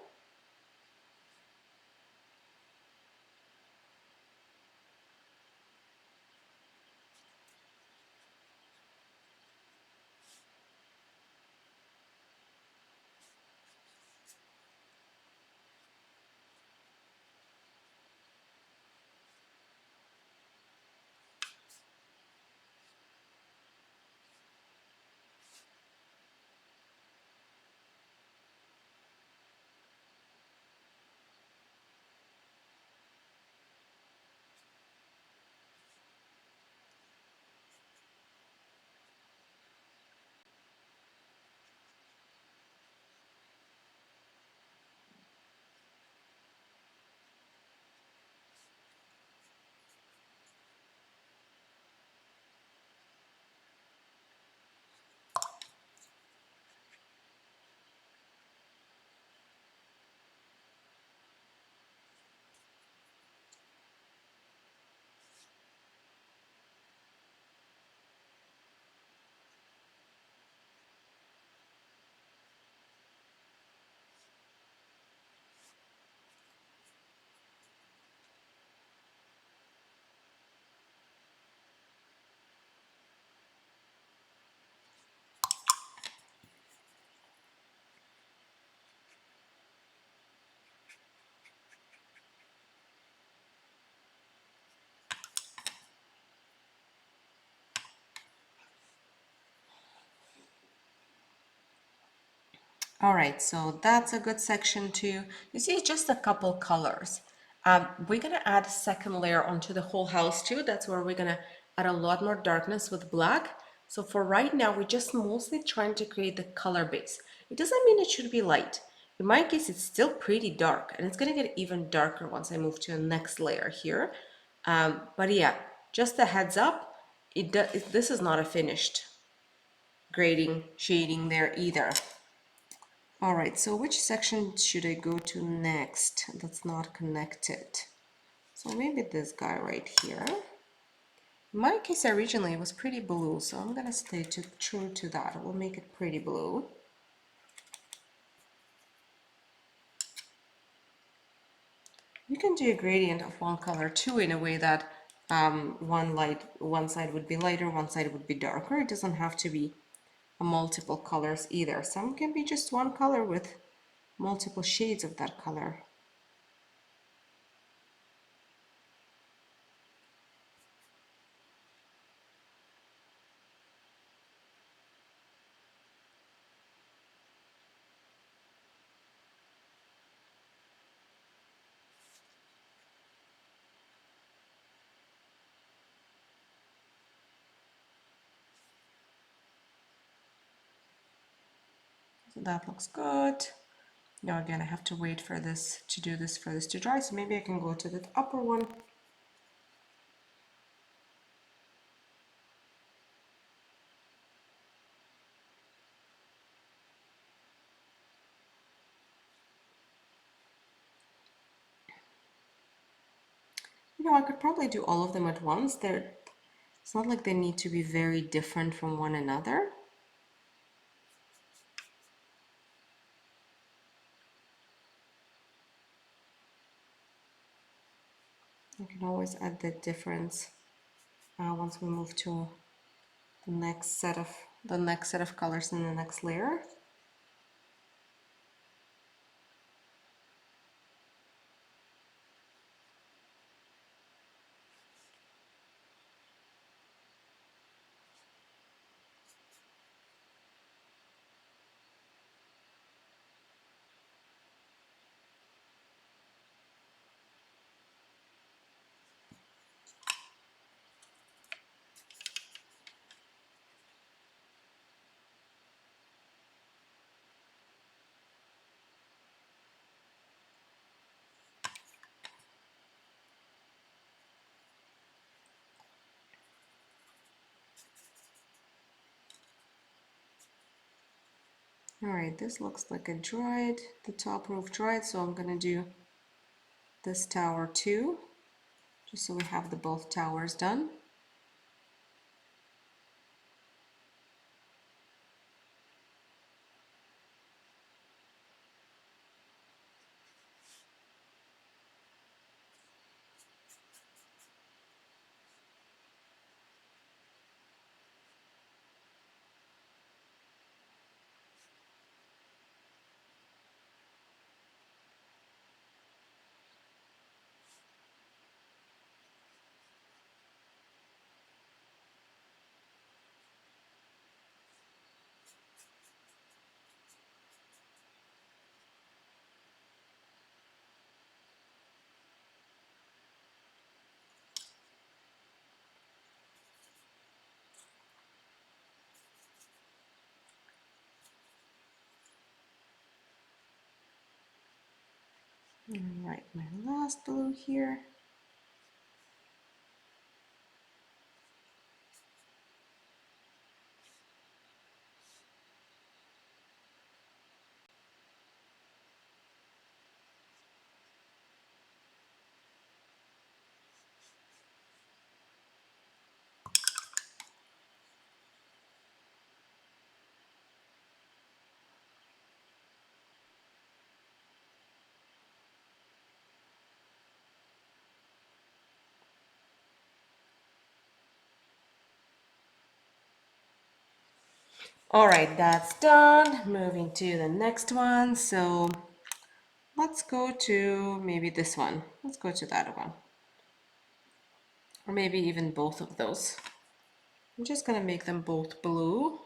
All right, so that's a good section too. You see, it's just a couple colors. We're gonna add a second layer onto the whole house too. That's where we're gonna add a lot more darkness with black. So for right now, we're just mostly trying to create the color base. It doesn't mean it should be light. In my case, it's still pretty dark, and it's gonna get even darker once I move to the next layer here. But yeah, just a heads up, this is not a finished grading, shading there either. All right, so which section should I go to next that's not connected? So maybe this guy right here. In my case, originally it was pretty blue, so I'm gonna stay true to that. We'll make it pretty blue. You can do a gradient of one color too in a way that one side would be lighter, one side would be darker. It doesn't have to be multiple colors either. Some can be just one color with multiple shades of that color. So that looks good. Now again, I have to wait for this to dry, so maybe I can go to the upper one. I could probably do all of them at once. It's not like they need to be very different from one another. You can always add the difference once we move to the next set of colors in the next layer. All right, this looks like it dried, the top roof dried, so I'm gonna do this tower too, just so we have the both towers done. All right, my last blue here. All right, that's done. Moving to the next one. So let's go to maybe this one. Let's go to that one. Or maybe even both of those. I'm just gonna make them both blue.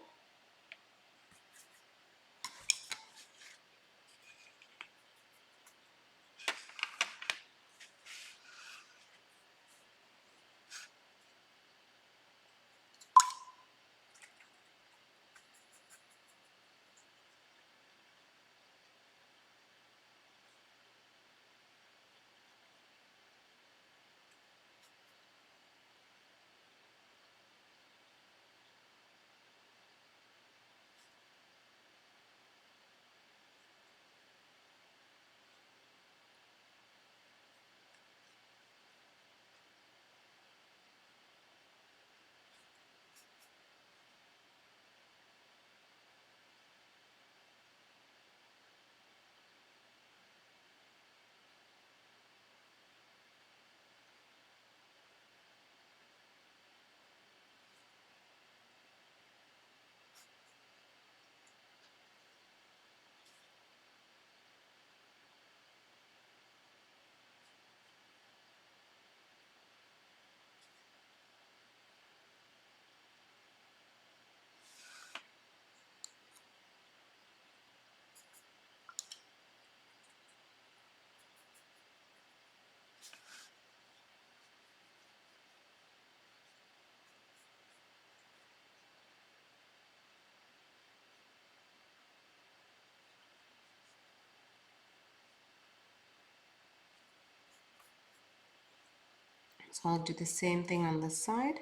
So I'll do the same thing on this side.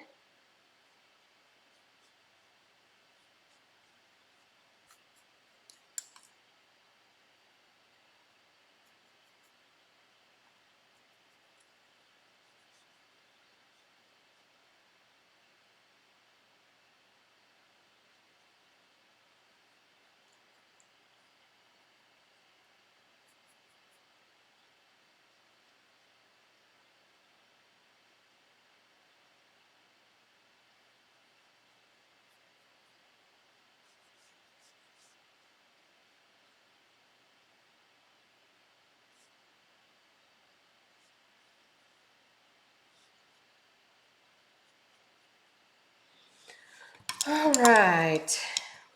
All right,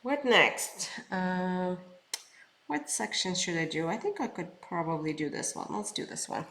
what next? What section should I do? I think I could probably do this one. Let's do this one.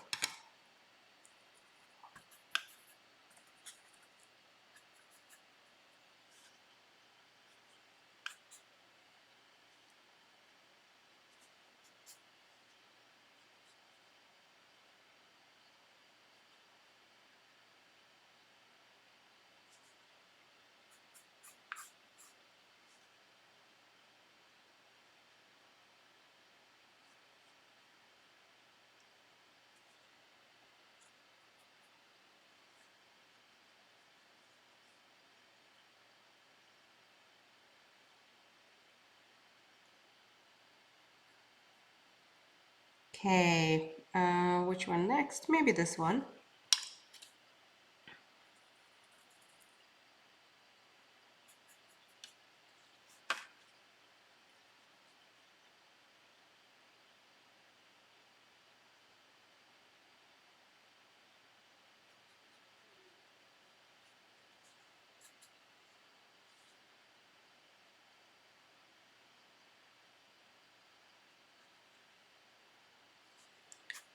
Okay, which one next? Maybe this one.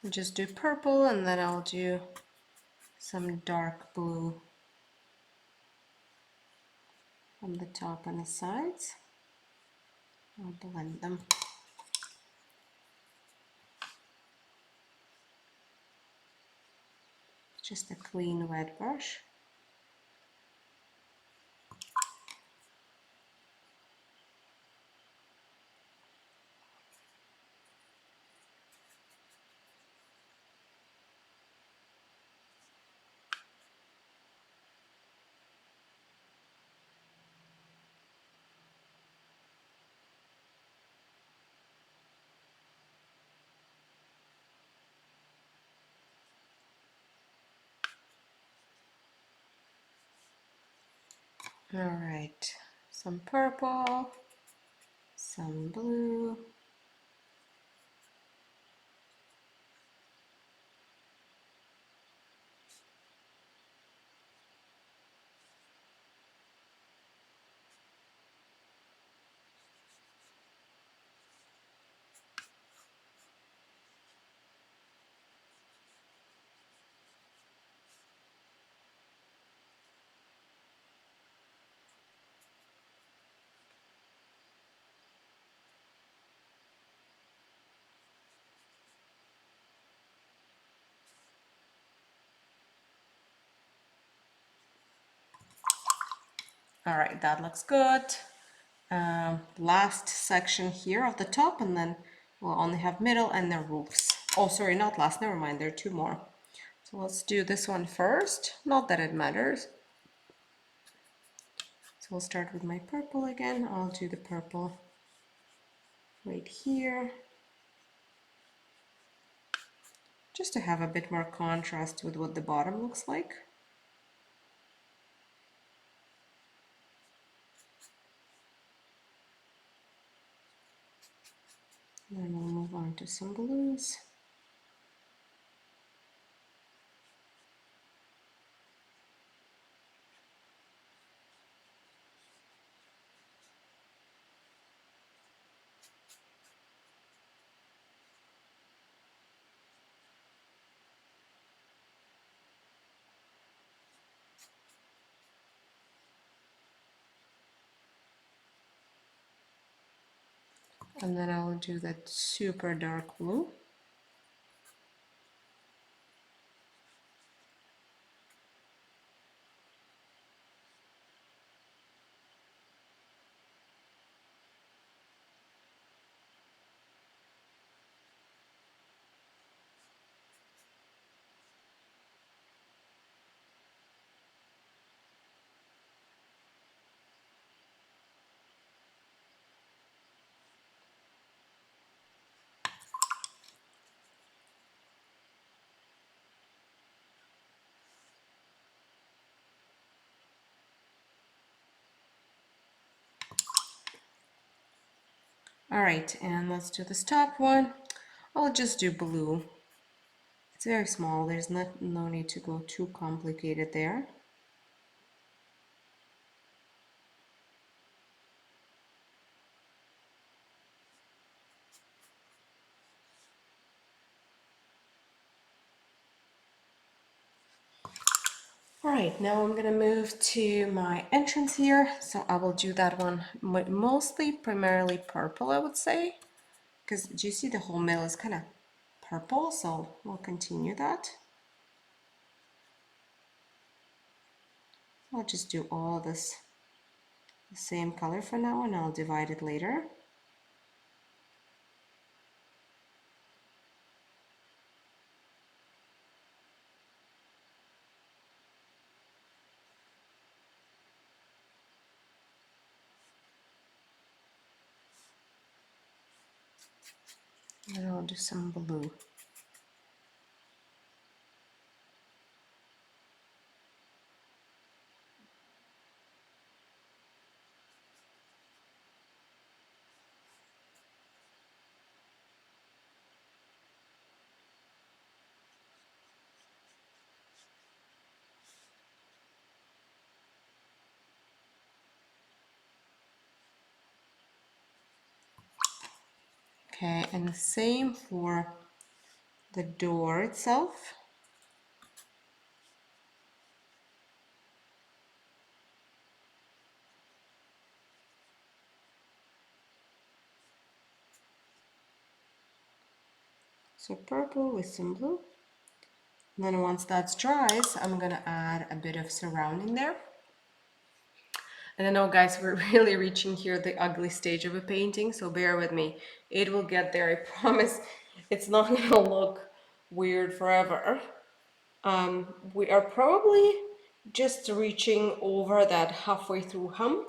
I'll just do purple and then I'll do some dark blue from the top and the sides. I'll blend them. Just a clean wet brush. All right, some purple, some blue. All right, that looks good. Last section here of the top, and then we'll only have middle and the roofs. Oh, sorry, not last, never mind, there are two more. So let's do this one first, not that it matters. So we'll start with my purple again. I'll do the purple right here, just to have a bit more contrast with what the bottom looks like. Then we'll move on to some blues. And then I'll do that super dark blue. All right, and let's do this top one. I'll just do blue. It's very small, there's no need to go too complicated there. All right, now I'm gonna move to my entrance here. So I will do that one mostly, primarily purple, I would say. Because do you see the whole middle is kind of purple, so we'll continue that. I'll just do all this the same color for now, and I'll divide it later. And I'll do some blue. Okay, and the same for the door itself. So purple with some blue. And then once that dries, I'm gonna add a bit of surrounding there. And I know, guys, we're really reaching here the ugly stage of a painting, so bear with me. It will get there, I promise. It's not gonna look weird forever. We are probably just reaching over that halfway through hump.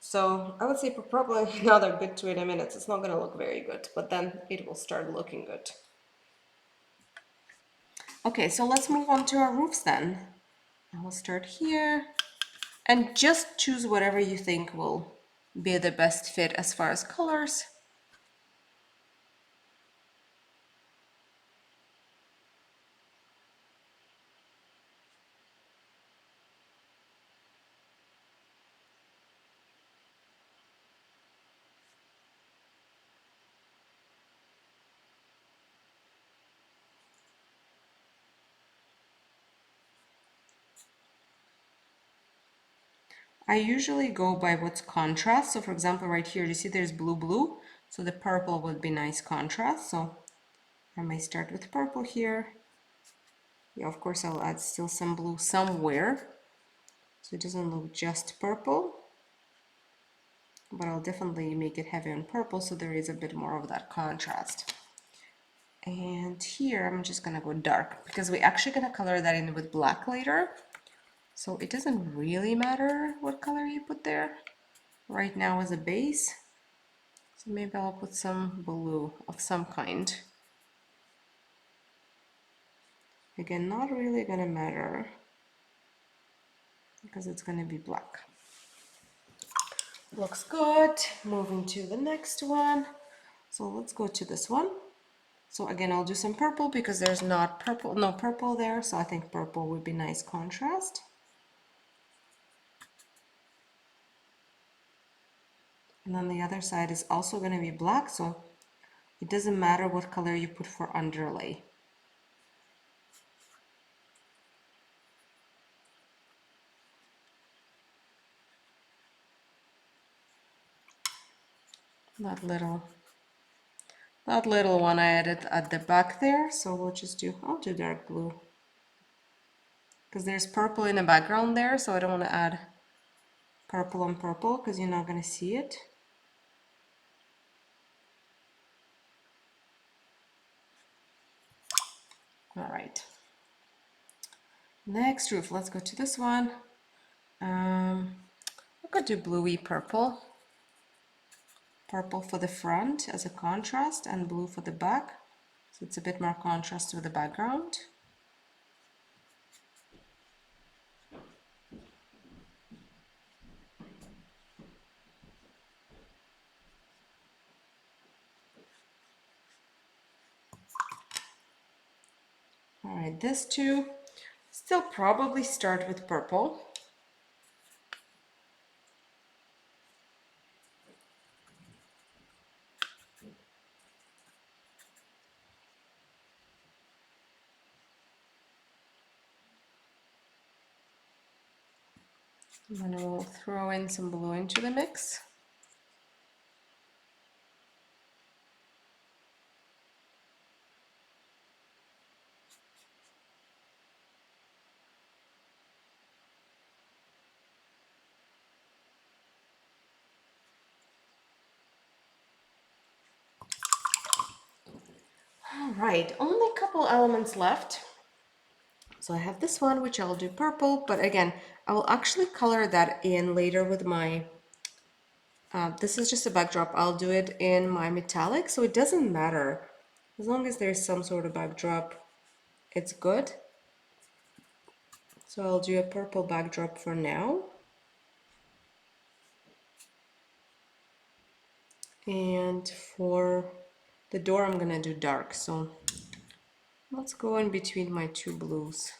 So I would say for probably another good 20 minutes. It's not gonna look very good, but then it will start looking good. Okay, so let's move on to our roofs then. I will start here and just choose whatever you think will be the best fit as far as colors. I usually go by what's contrast. So for example, right here, you see there's blue. So the purple would be nice contrast. So I may start with purple here. Yeah, of course, I'll add still some blue somewhere. So it doesn't look just purple. But I'll definitely make it heavy on purple so there is a bit more of that contrast. And here I'm just gonna go dark because we're actually gonna color that in with black later. So it doesn't really matter what color you put there right now as a base. So maybe I'll put some blue of some kind. Again, not really gonna matter because it's gonna be black. Looks good. Moving to the next one. So let's go to this one. So again, I'll do some purple because there's not purple, no purple there. So I think purple would be nice contrast. And then the other side is also going to be black. So it doesn't matter what color you put for underlay. That little one I added at the back there. So we'll just I'll do dark blue. Because there's purple in the background there. So I don't want to add purple on purple because you're not going to see it. All right. Next roof, let's go to this one. I could do bluey purple. Purple for the front as a contrast and blue for the back. So it's a bit more contrast with the background. All right, this two, still probably start with purple. And then we'll throw in some blue into the mix. All right, only a couple elements left. So I have this one, which I'll do purple, but again, I will actually color that in later with my This is just a backdrop. I'll do it in my metallic, so it doesn't matter. As long as there's some sort of backdrop, it's good. So I'll do a purple backdrop for now. And for the door, I'm gonna do dark. So let's go in between my two blues.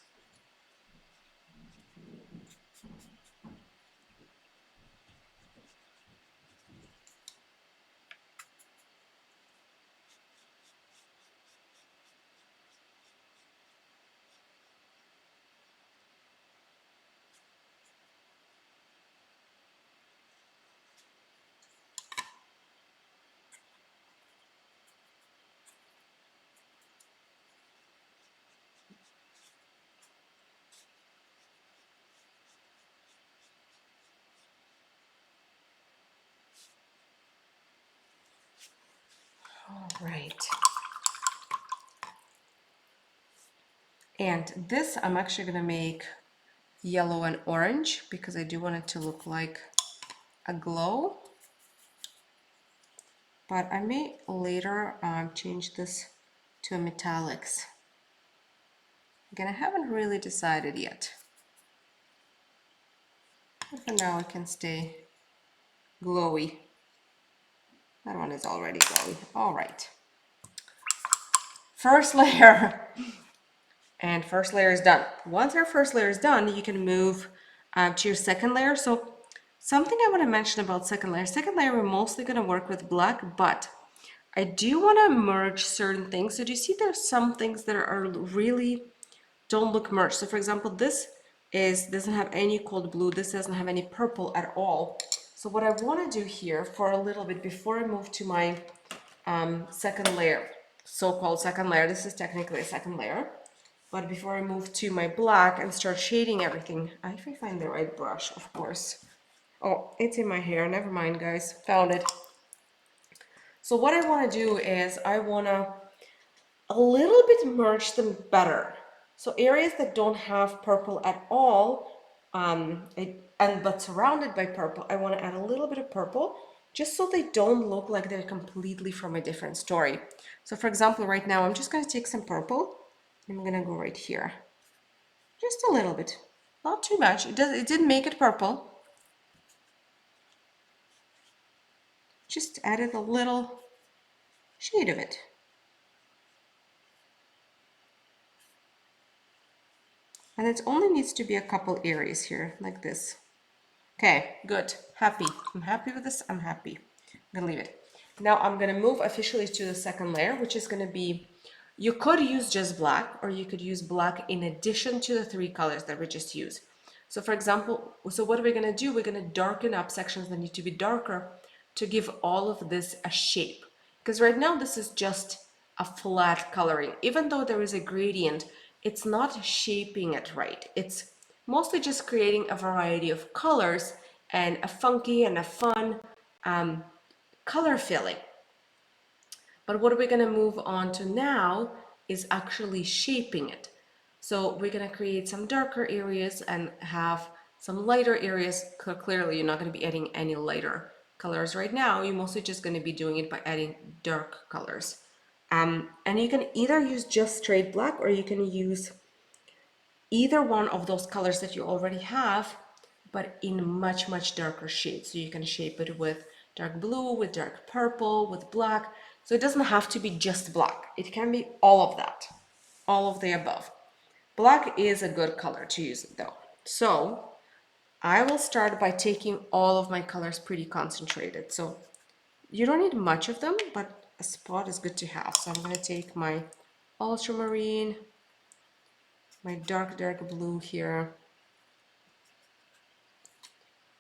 All right. And this I'm actually gonna make yellow and orange because I do want it to look like a glow. But I may later change this to metallics. Again, I haven't really decided yet. But for now, it can stay glowy. That one is already glowy. All right. First layer. And first layer is done. Once our first layer is done, you can move to your second layer. So something I want to mention about second layer. Second layer, we're mostly going to work with black, but I do want to merge certain things. So do you see there's some things that are really don't look merged. So for example, this doesn't have any cold blue. This doesn't have any purple at all. So what I want to do here for a little bit before I move to my second layer, so-called second layer, this is technically a second layer, but before I move to my black and start shading everything, if I find the right brush, of course. Oh, it's in my hair. Never mind, guys. Found it. So what I want to do is I want to a little bit merge them better. So areas that don't have purple at all, but surrounded by purple, I want to add a little bit of purple just so they don't look like they're completely from a different story. So for example, right now, I'm just going to take some purple. I'm going to go right here. Just a little bit, not too much. It didn't make it purple. Just added a little shade of it. And it only needs to be a couple areas here, like this. Okay, good. Happy. I'm happy with this. I'm happy. I'm gonna leave it. Now I'm gonna move officially to the second layer, which is gonna be, you could use just black, or you could use black in addition to the three colors that we just used. So for example, so what are we gonna do? We're gonna darken up sections that need to be darker to give all of this a shape. Because right now this is just a flat coloring. Even though there is a gradient, it's not shaping it right. It's mostly just creating a variety of colors and a funky and a fun color filling. But what we're going to move on to now is actually shaping it. So we're going to create some darker areas and have some lighter areas. Clearly, you're not going to be adding any lighter colors right now. You're mostly just going to be doing it by adding dark colors. And you can either use just straight black, or you can use either one of those colors that you already have, but in much, much darker shades. So you can shape it with dark blue, with dark purple, with black. So it doesn't have to be just black. It can be all of that, all of the above. Black is a good color to use though. So I will start by taking all of my colors pretty concentrated. So you don't need much of them, but a spot is good to have. So I'm going to take my ultramarine, my dark blue here.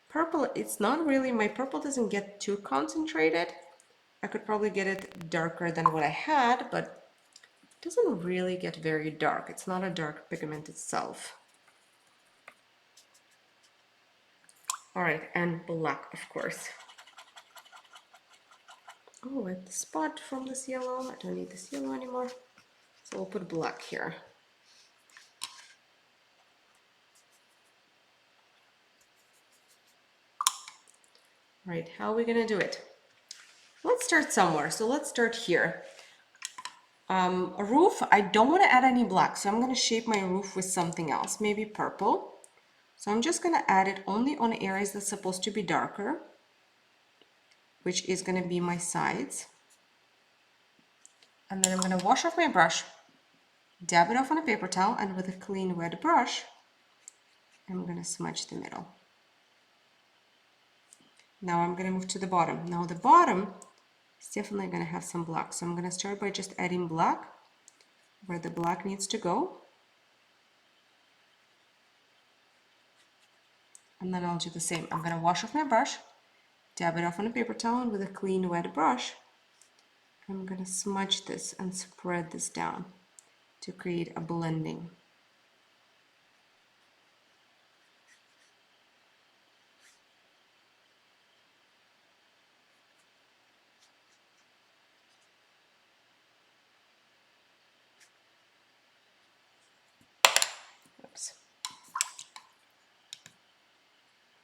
Purple, it's not really, my purple doesn't get too concentrated. I could probably get it darker than what I had, but it doesn't really get very dark. It's not a dark pigment itself. All right, and black, of course. Oh, at the spot from this yellow. I don't need this yellow anymore. So we'll put black here. All right, how are we gonna do it? Let's start somewhere. So let's start here. A roof, I don't want to add any black, so I'm going to shape my roof with something else, maybe purple. So I'm just going to add it only on areas that's supposed to be darker, which is going to be my sides. And then I'm going to wash off my brush, dab it off on a paper towel, and with a clean wet brush, I'm going to smudge the middle. Now I'm going to move to the bottom. Now the bottom is definitely going to have some black, so I'm going to start by just adding black where the black needs to go. And then I'll do the same. I'm going to wash off my brush, dab it off on a paper towel, and with a clean wet brush, I'm going to smudge this and spread this down to create a blending. Oops.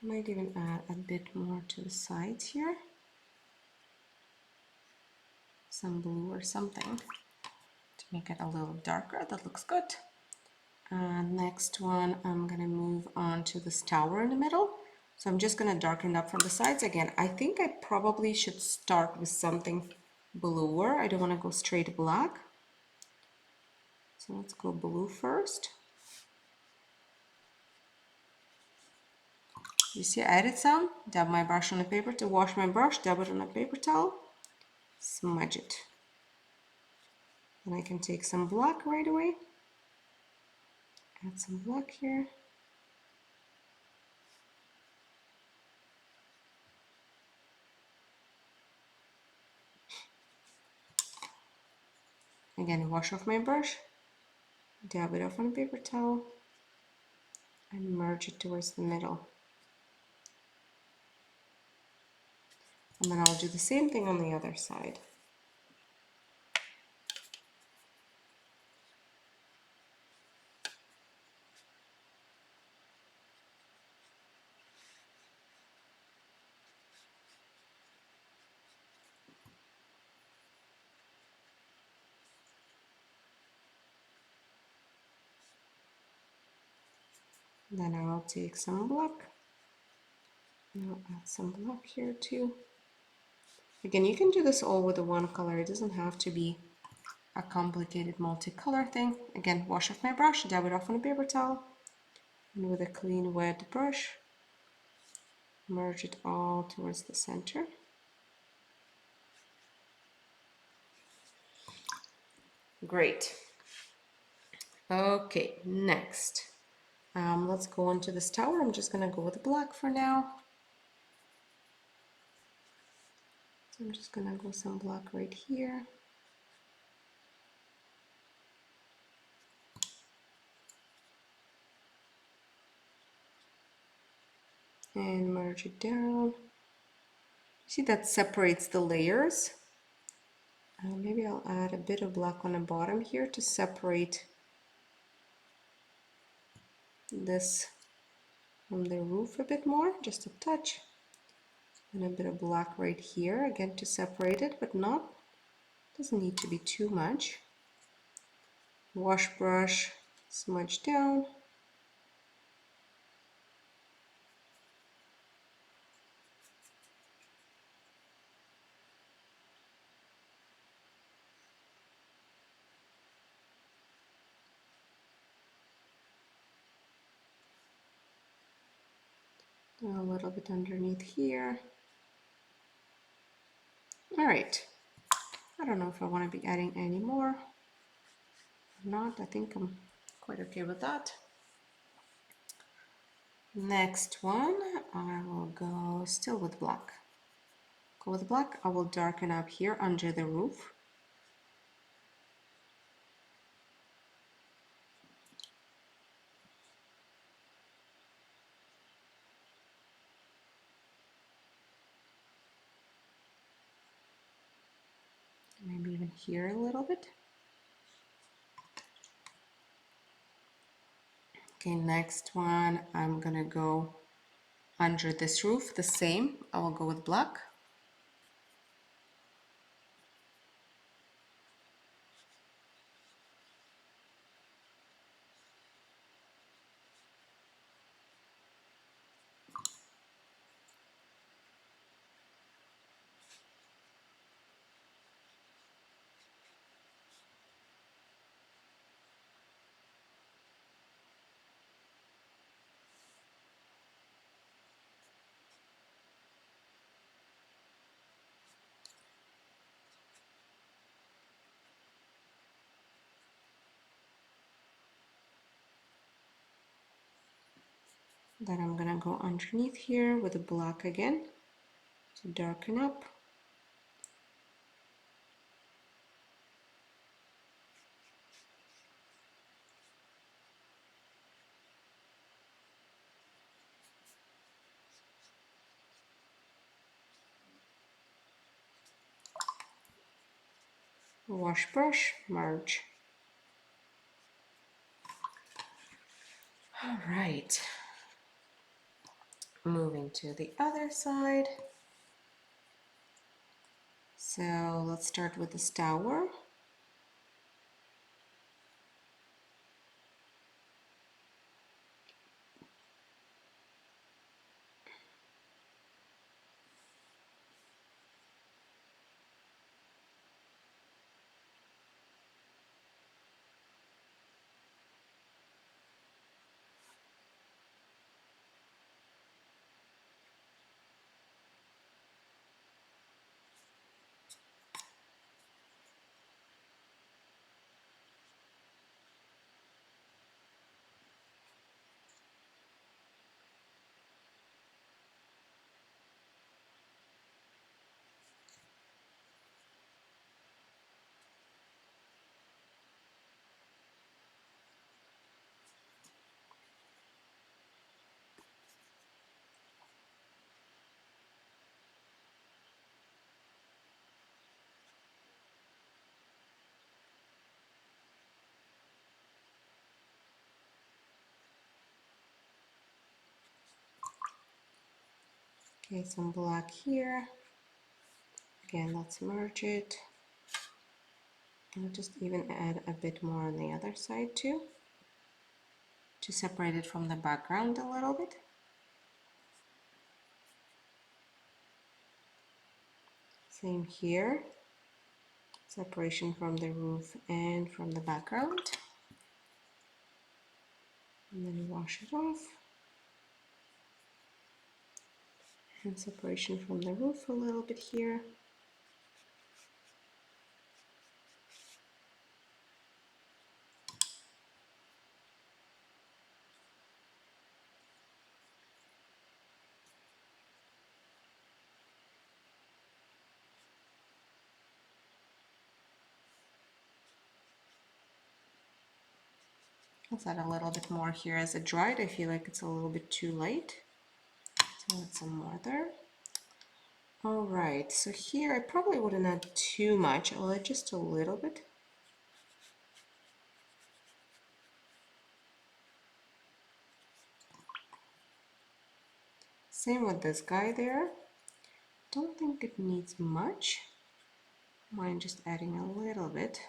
Might even add a bit more to the sides here. Some blue or something to make it a little darker. That looks good. And next one, I'm going to move on to this tower in the middle. So I'm just going to darken up from the sides again. I think I probably should start with something bluer. I don't want to go straight black. So let's go blue first. You see, I added some, dab my brush on the paper to wash my brush, dab it on a paper towel, smudge it. And I can take some black right away, add some black here. Again, wash off my brush, dab it off on a paper towel, and merge it towards the middle. And then I'll do the same thing on the other side. Then I'll take some black, and I'll add some black here too. Again, you can do this all with the one color. It doesn't have to be a complicated multicolor thing. Again, wash off my brush, dab it off on a paper towel, and with a clean wet brush, merge it all towards the center. Great. Okay, next. Let's go into this tower. I'm just going to go with black for now. So I'm just going to go some black right here. And merge it down. See, that separates the layers. Maybe I'll add a bit of black on the bottom here to separate this from the roof a bit more, just a touch. And a bit of black right here, again to separate it, but not, doesn't need to be too much. Wash brush, smudge down. A little bit underneath here. All right. I don't know if I want to be adding any more or not. I think I'm quite okay with that. Next one, I will go still with black. Go with black. I will darken up here under the roof. Maybe even here a little bit. Okay, next one, I'm gonna go Under this roof, the same, I will go with black. Then I'm gonna go underneath here with the black again to darken up. Wash brush, merge. All right, moving to the other side. So let's start with this tower. Okay, some black here. Again, let's merge it. I'll just even add a bit more on the other side too, to separate it from the background a little bit. Same here, separation from the roof and from the background. And then wash it off. And separation from the roof a little bit here. Let's add a little bit more here as it dried. I feel like it's a little bit too light. So add some more there. All right, so here I probably wouldn't add too much. I'll add just a little bit. Same with this guy there. Don't think it needs much. Mind just adding a little bit.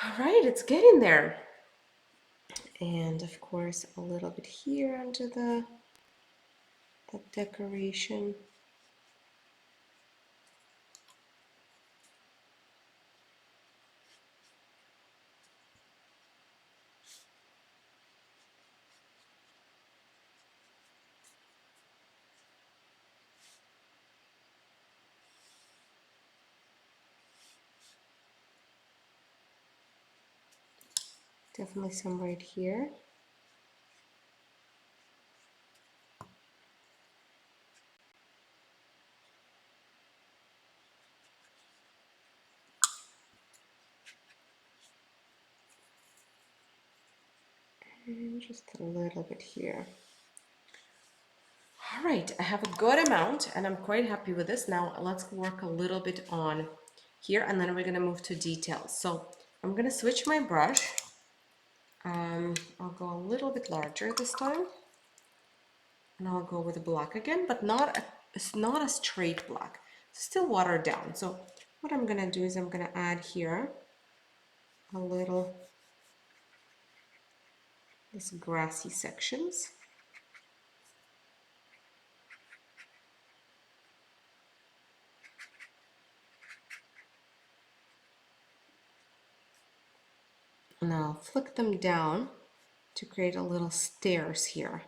All right, it's getting there. And of course, a little bit here under the decoration. Definitely some right here. And just a little bit here. All right, I have a good amount and I'm quite happy with this. Now let's work a little bit on here and then we're going to move to details. So I'm gonna switch my brush. I'll go a little bit larger this time, and I'll go with the black again, but it's not a straight black. It's still watered down. So what I'm gonna do is I'm gonna add here a little these grassy sections. And I'll flick them down to create a little stairs here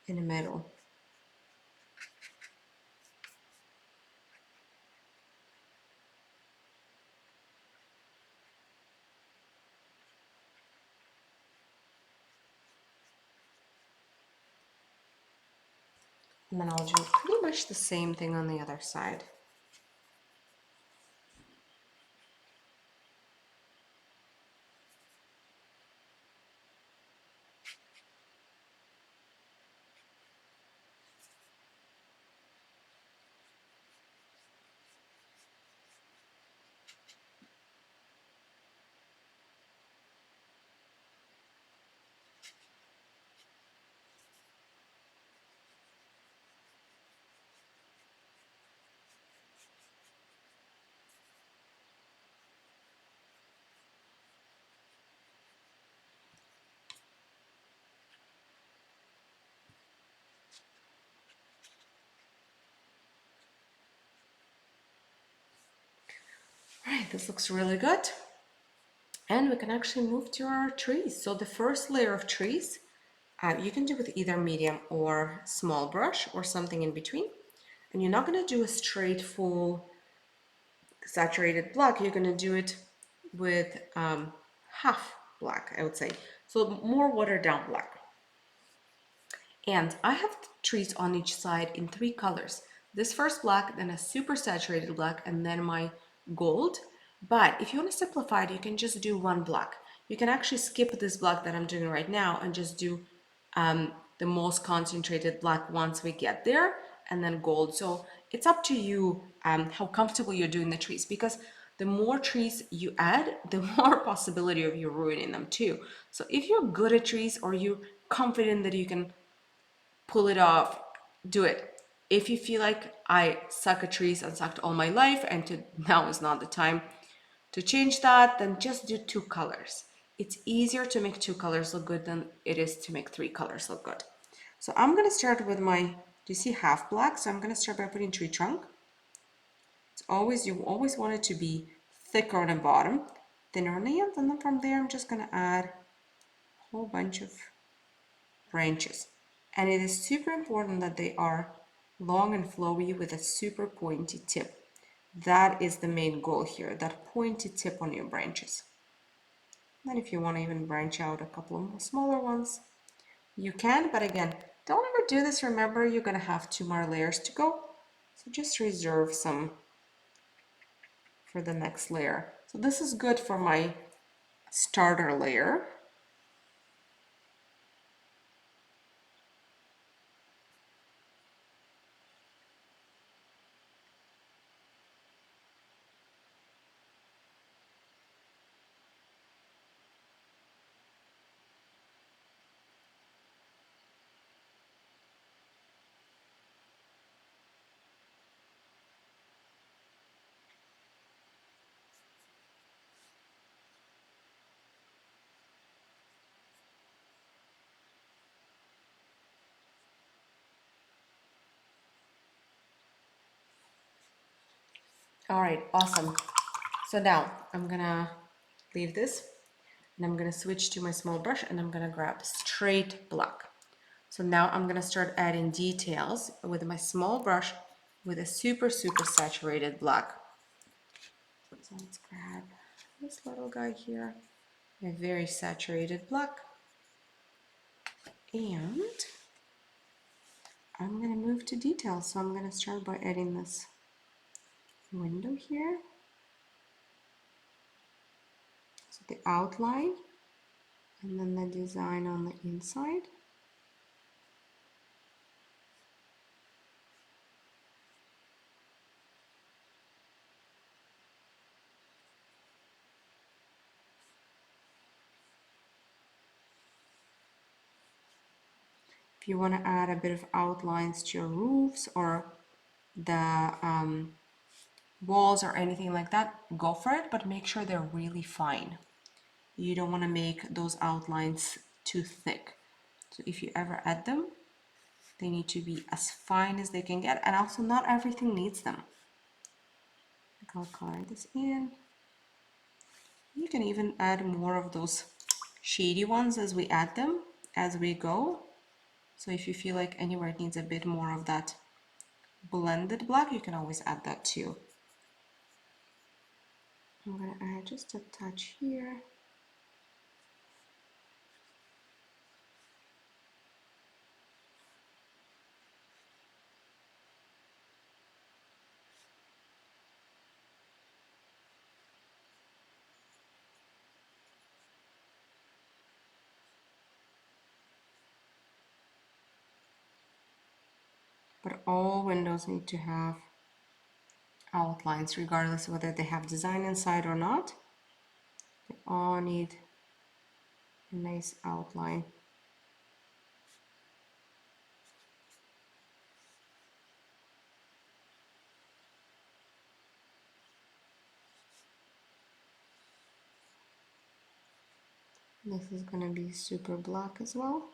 in the middle. And then I'll do pretty much the same thing on the other side. All right, this looks really good. And we can actually move to our trees. So the first layer of trees, you can do with either medium or small brush or something in between. And you're not going to do a straight full saturated black. You're going to do it with half black, I would say. So more watered down black. And I have trees on each side in 3 colors. This first black, then a super saturated black, and then my gold. But if you want to simplify it, you can just do one black. You can actually skip this black that I'm doing right now and just do the most concentrated black once we get there, and then gold. So it's up to you how comfortable you're doing the trees, because the more trees you add, the more possibility of you ruining them too. So if you're good at trees or you're confident that you can pull it off, do it. If you feel like I suck at trees and sucked all my life and now is not the time to change that, then just do 2 colors. It's easier to make 2 colors look good than it is to make 3 colors look good. So I'm going to start with my, do you see half black? So I'm going to start by putting tree trunk. You always want it to be thicker on the bottom, thinner on the end, and then from there I'm just going to add a whole bunch of branches. And it is super important that they are long and flowy with a super pointy tip. That is the main goal here, that pointy tip on your branches. Then if you want to even branch out a couple of smaller ones, you can, but again, don't ever do this. Remember, you're going to have 2 more layers to go. So just reserve some for the next layer. So this is good for my starter layer. All right, awesome. So now I'm gonna leave this and I'm gonna switch to my small brush and I'm gonna grab straight black. So now I'm gonna start adding details with my small brush with a super saturated black. So let's grab this little guy here, a very saturated black. And I'm gonna move to details. So I'm gonna start by adding this window here. So the outline and then the design on the inside. If you want to add a bit of outlines to your roofs or the walls or anything like that, go for it, but make sure they're really fine. You don't want to make those outlines too thick. So if you ever add them, they need to be as fine as they can get, and also not everything needs them. I'll color this in. You can even add more of those shady ones as we add them, as we go. So if you feel like anywhere it needs a bit more of that blended black, you can always add that too. I'm gonna add just a touch here. But all windows need to have outlines, regardless of whether they have design inside or not. They all need a nice outline. This is going to be super black as well.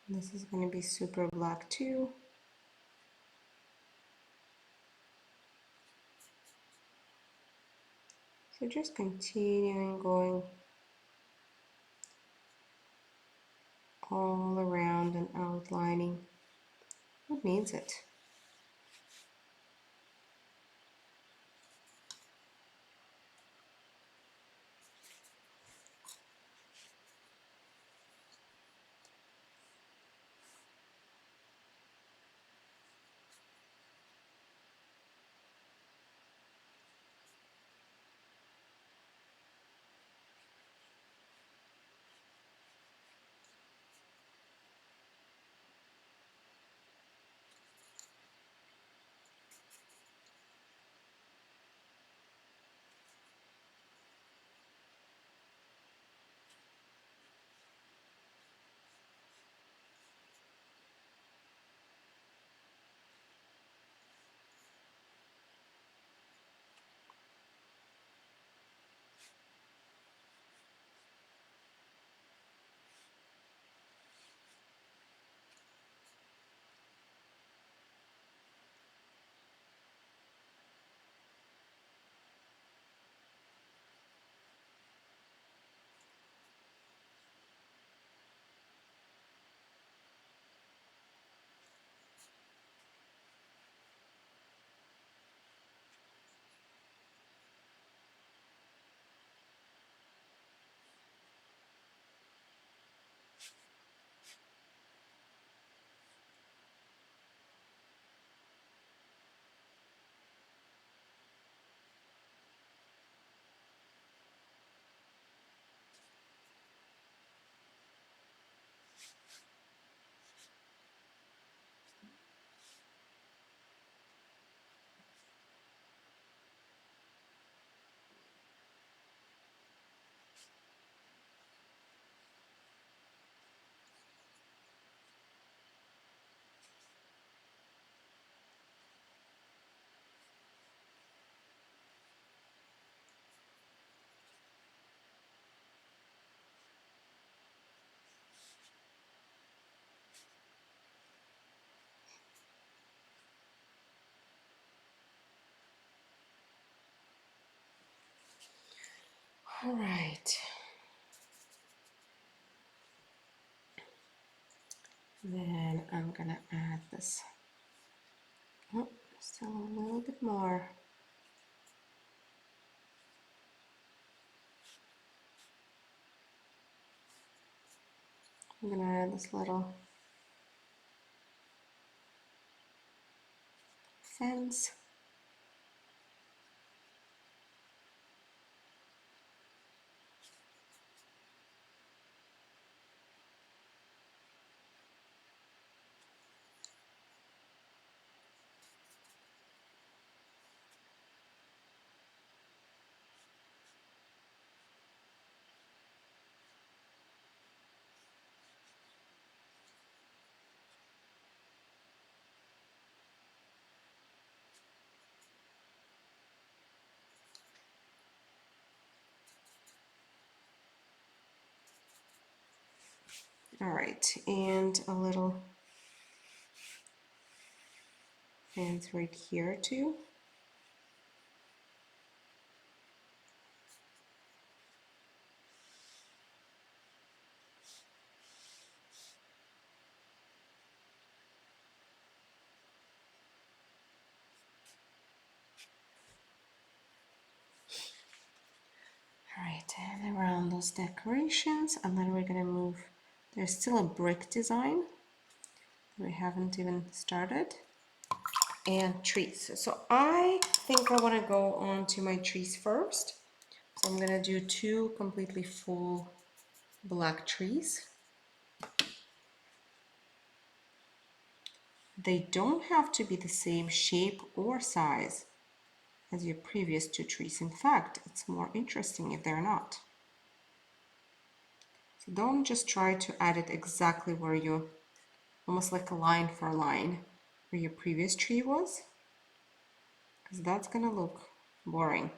This is going to be super black too. So just continuing going all around and outlining what needs it. All right. Then I'm gonna add this. Oh, still a little bit more. I'm gonna add this little fence. All right, and a little fence right here too. All right, and around those decorations, and then we're gonna move. There's still a brick design. We haven't even started. And trees. So I think I want to go on to my trees first. So I'm gonna do 2 completely full black trees. They don't have to be the same shape or size as your previous 2 trees. In fact, it's more interesting if they're not. So don't just try to add it exactly where you, almost like a line for line, where your previous tree was, because that's gonna look boring.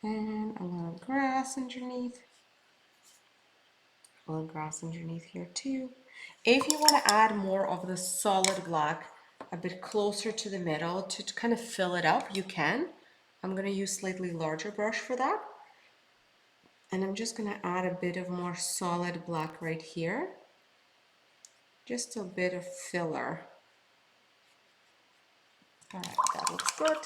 And a little grass underneath. A little grass underneath here too. If you want to add more of the solid black a bit closer to the middle to kind of fill it up, you can. I'm going to use slightly larger brush for that. And I'm just going to add a bit of more solid black right here. Just a bit of filler. All right, that looks good.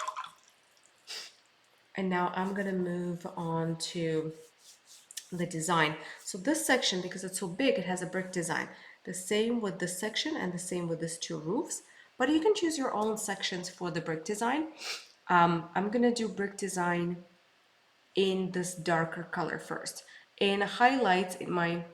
And now I'm going to move on to the design. So this section, because it's so big, it has a brick design. The same with this section and the same with these 2 roofs. But you can choose your own sections for the brick design. I'm going to do brick design in this darker color first. In highlights, in my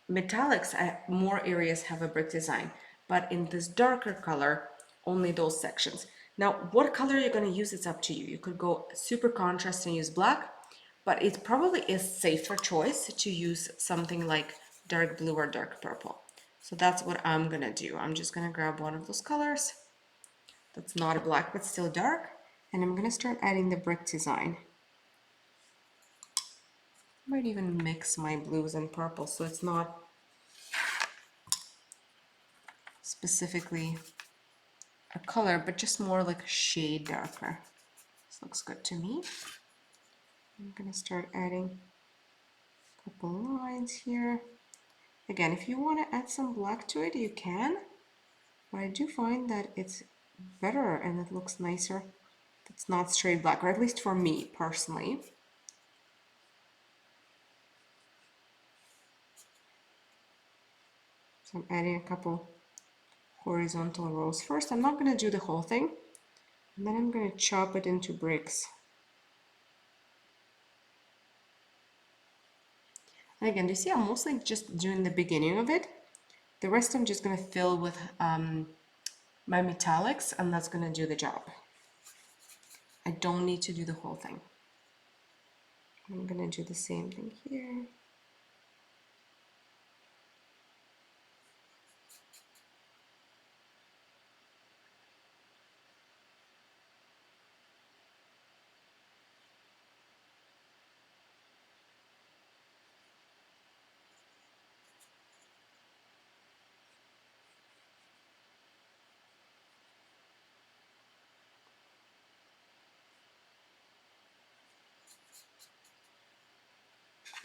metallics, more areas have a brick design. But in this darker color, only those sections. Now, what color you're going to use, it's up to you. You could go super contrast and use black, but it probably is safer choice to use something like dark blue or dark purple. So that's what I'm going to do. I'm just going to grab one of those colors that's not a black but still dark, and I'm going to start adding the brick design. I might even mix my blues and purples so it's not specifically a color, but just more like a shade darker. This looks good to me. I'm going to start adding a couple lines here. Again, if you want to add some black to it, you can, but I do find that it's better and it looks nicer. It's not straight black, or at least for me personally. So I'm adding a couple horizontal rows first. I'm not going to do the whole thing, and then I'm going to chop it into bricks. And again, you see, I'm mostly just doing the beginning of it. The rest I'm just going to fill with my metallics, and that's gonna do the job. I don't need to do the whole thing. I'm gonna do the same thing here.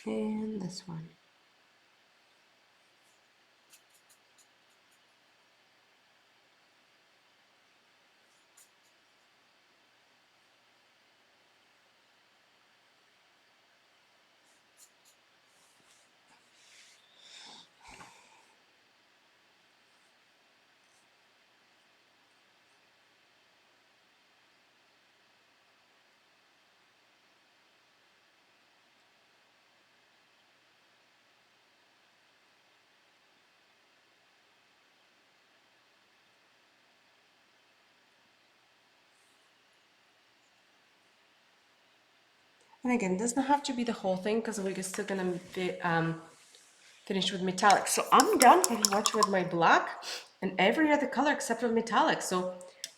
And this one. And again, it doesn't have to be the whole thing because we're still gonna be, finish with metallic. So I'm done pretty much with my black and every other color except for metallic. So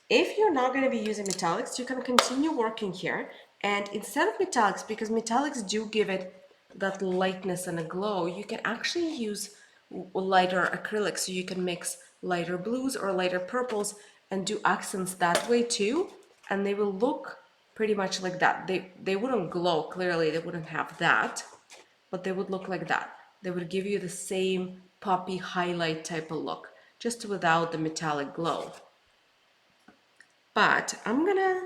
if you're not going to be using metallics, you can continue working here. And instead of metallics, because metallics do give it that lightness and a glow, you can actually use lighter acrylics. So you can mix lighter blues or lighter purples and do accents that way too. And they will look pretty much like that. They wouldn't glow, clearly they wouldn't have that, but they would look like that. They would give you the same poppy highlight type of look, just without the metallic glow. But I'm gonna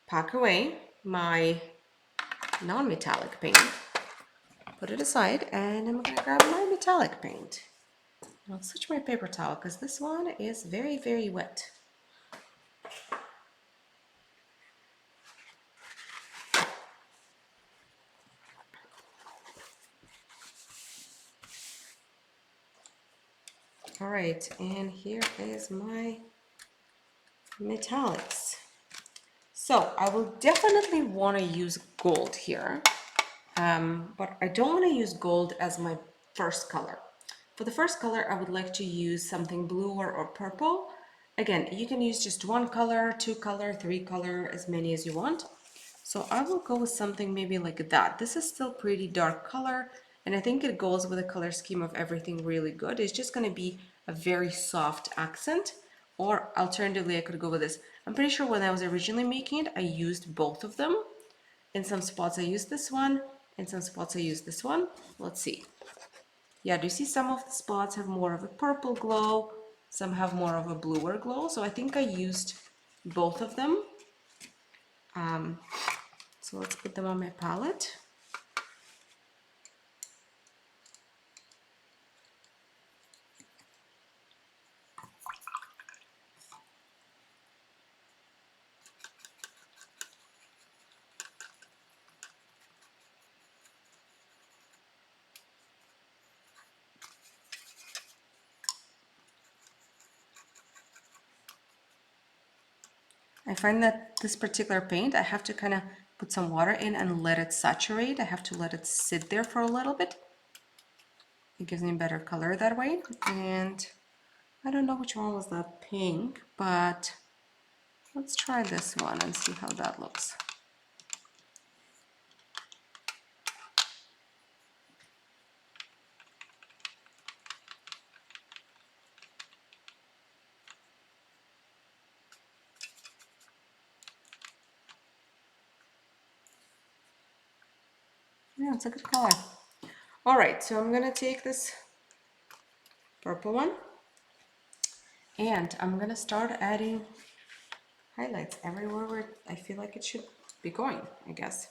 pack away my non-metallic paint, put it aside, and I'm gonna grab my metallic paint. And I'll switch my paper towel because this one is very, very wet. All right, and here is my metallics. So I will definitely want to use gold here, but I don't want to use gold as my first color. For the first color, I would like to use something blue or purple. Again, you can use just one color, two color, three color, as many as you want. So I will go with something maybe like that. This is still pretty dark color, and I think it goes with the color scheme of everything really good. It's just going to be a very soft accent, or alternatively, I could go with this. I'm pretty sure when I was originally making it, I used both of them. In some spots I used this one, in some spots I used this one. Let's see. Yeah, do you see some of the spots have more of a purple glow, some have more of a bluer glow, so I think I used both of them. So let's put them on my palette. I find that this particular paint, I have to kind of put some water in and let it saturate. I have to let it sit there for a little bit. It gives me a better color that way. And I don't know which one was that pink, but let's try this one and see how that looks. Yeah, it's a good color. All right, so I'm gonna take this purple one and I'm gonna start adding highlights everywhere where I feel like it should be going, I guess.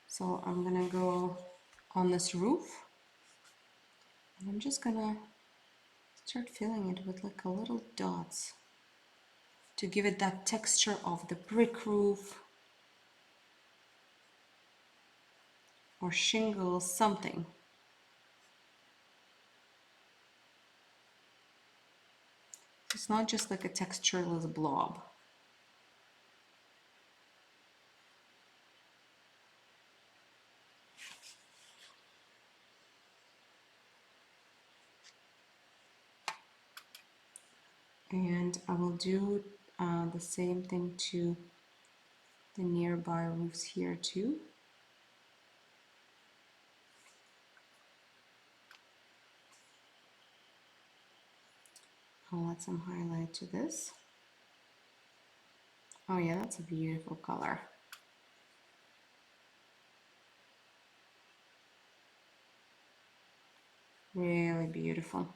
So I'm gonna go on this roof and I'm just gonna start filling it with like a little dots to give it that texture of the brick roof or shingles, something. It's not just like a textureless blob. And I will do the same thing to the nearby roofs here too. I'll add some highlight to this. Oh yeah, that's a beautiful color. Really beautiful.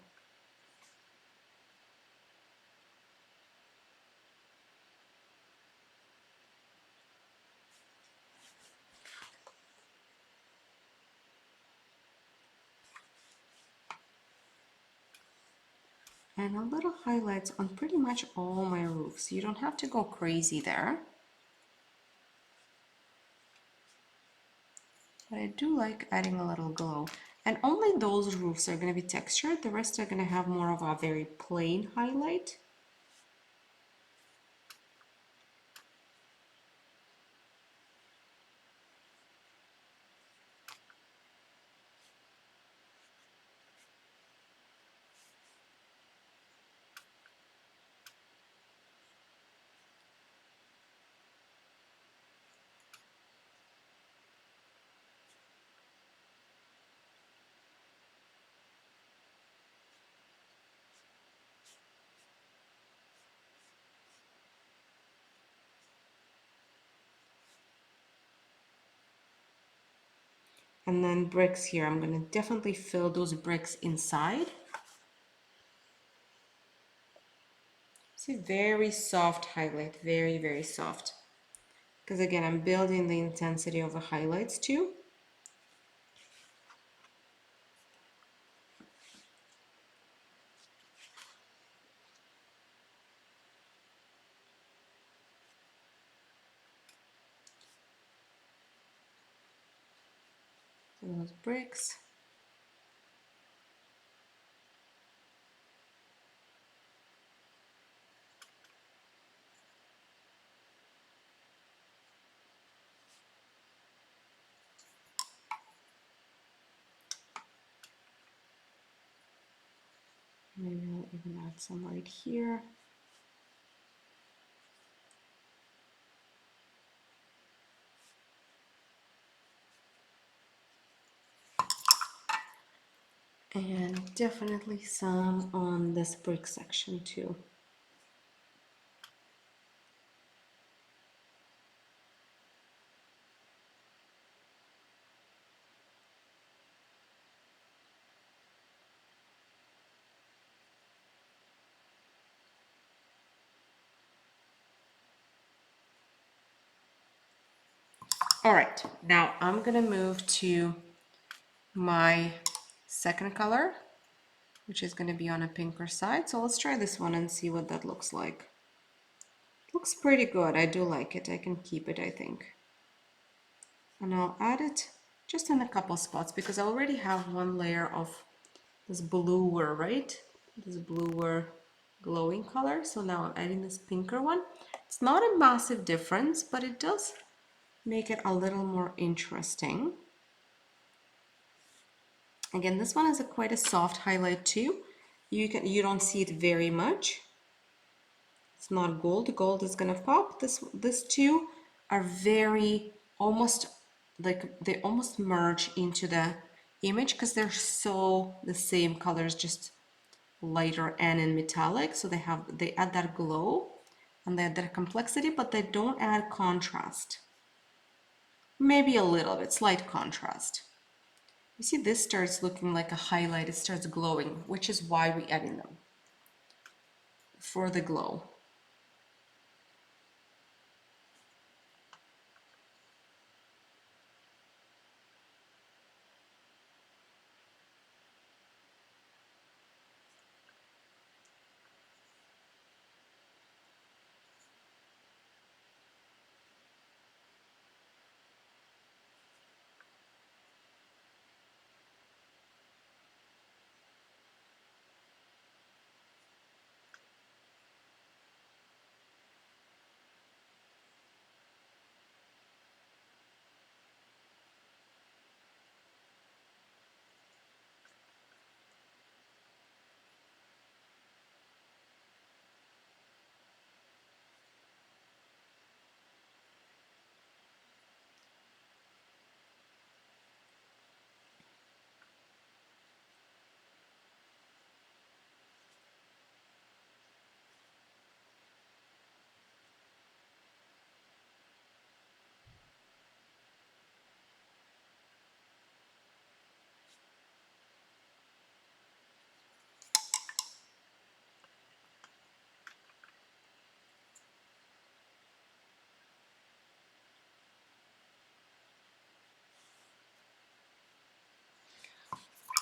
And a little highlights on pretty much all my roofs. You don't have to go crazy there. But I do like adding a little glow. And only those roofs are going to be textured. The rest are going to have more of a very plain highlight. And then bricks here. I'm going to definitely fill those bricks inside. See, very soft highlight, very, very soft. Because again, I'm building the intensity of the highlights too. So those bricks. Maybe I'll even add some right here. And definitely some on this brick section too. All right, now I'm gonna move to my second color, which is gonna be on a pinker side. So let's try this one and see what that looks like. Looks pretty good. I do like it. I can keep it, I think. And I'll add it just in a couple spots because I already have one layer of this bluer, right? This bluer glowing color. So now I'm adding this pinker one. It's not a massive difference, but it does make it a little more interesting. Again, this one is quite a soft highlight too. You don't see it very much. It's not gold. Gold is gonna pop. This two are very almost like they almost merge into the image because they're so the same colors, just lighter and in metallic. So they add that glow and they add that complexity, but they don't add contrast. Maybe a little bit, slight contrast. You see, this starts looking like a highlight. It starts glowing, which is why we add in them for the glow.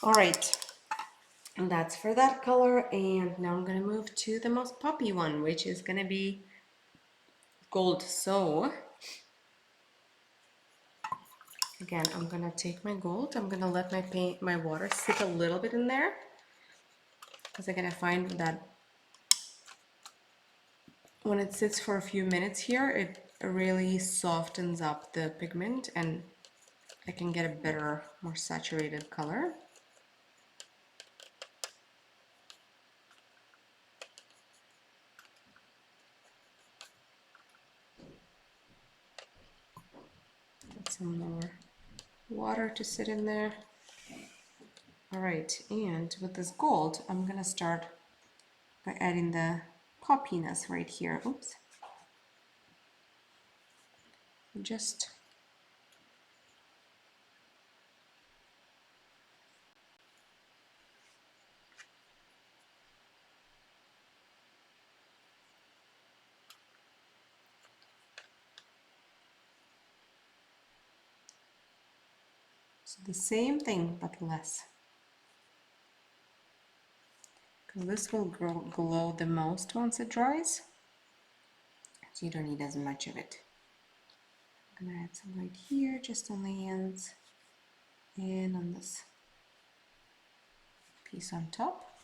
All right, and that's for that color. And now I'm gonna move to the most poppy one, which is gonna be gold. So again, I'm gonna take my gold. I'm gonna let my water sit a little bit in there, because I'm gonna find that when it sits for a few minutes here, it really softens up the pigment and I can get a better, more saturated color. Get some more water to sit in there. All right, and with this gold, I'm gonna start by adding the poppiness right here. Oops. Just so the same thing, but less. Because this will glow the most once it dries. So you don't need as much of it. I'm gonna add some right here, just on the ends, and on this piece on top.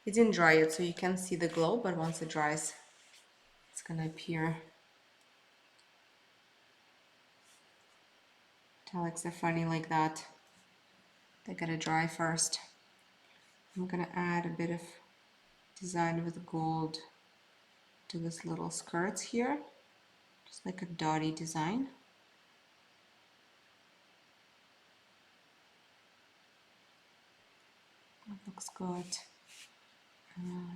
It didn't dry yet, so you can see the glow, but once it dries, it's gonna appear. Metallics are funny like that. They gotta dry first. I'm gonna add a bit of design with gold to this little skirts here, just like a dotty design. That looks good.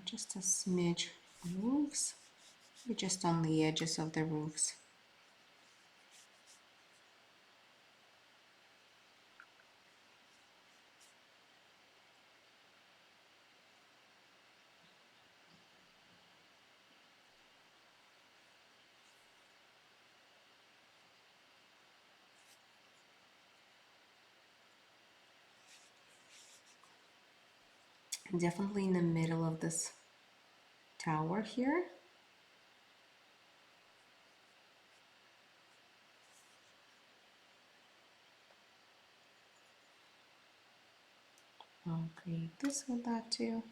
Just a smidge on roofs, maybe just on the edges of the roofs. Definitely in the middle of this tower here. I'll create this with that too.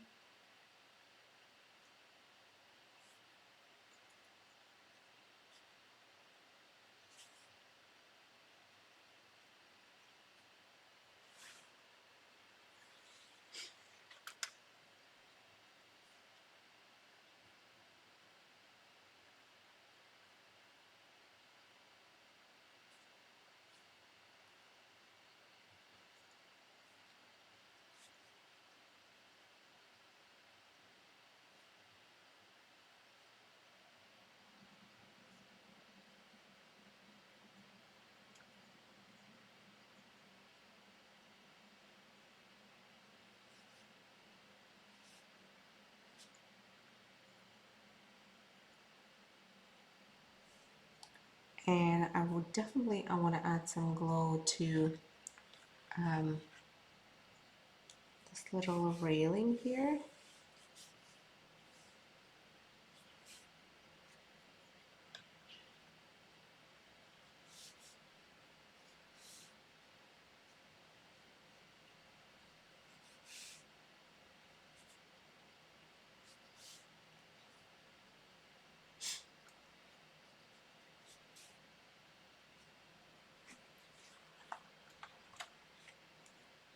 And I want to add some glow to this little railing here.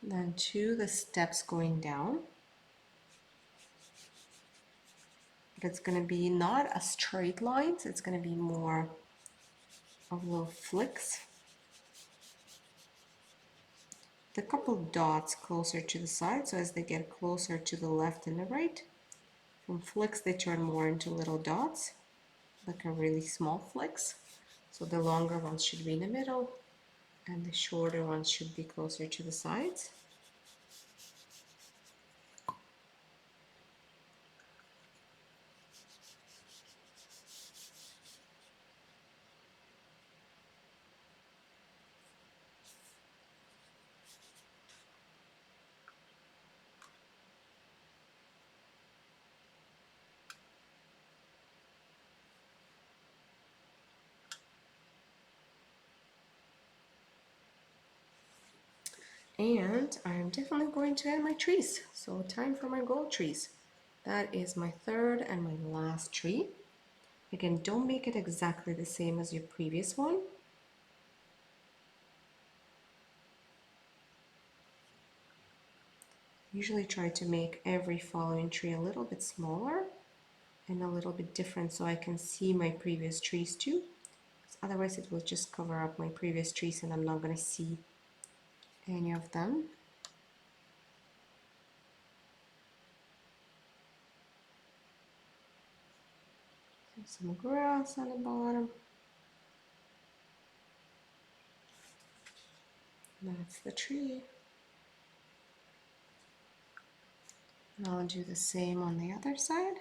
Then to the steps going down. But it's going to be not a straight lines, it's going to be more of little flicks. The couple dots closer to the side, so as they get closer to the left and the right, from flicks they turn more into little dots, like a really small flicks. So the longer ones should be in the middle, and the shorter ones should be closer to the sides. And I'm definitely going to add my trees. So time for my gold trees. That is my third and my last tree. Again, don't make it exactly the same as your previous one. Usually try to make every following tree a little bit smaller and a little bit different so I can see my previous trees too. Otherwise it will just cover up my previous trees and I'm not going to see any of them. Some grass on the bottom. That's the tree. And I'll do the same on the other side.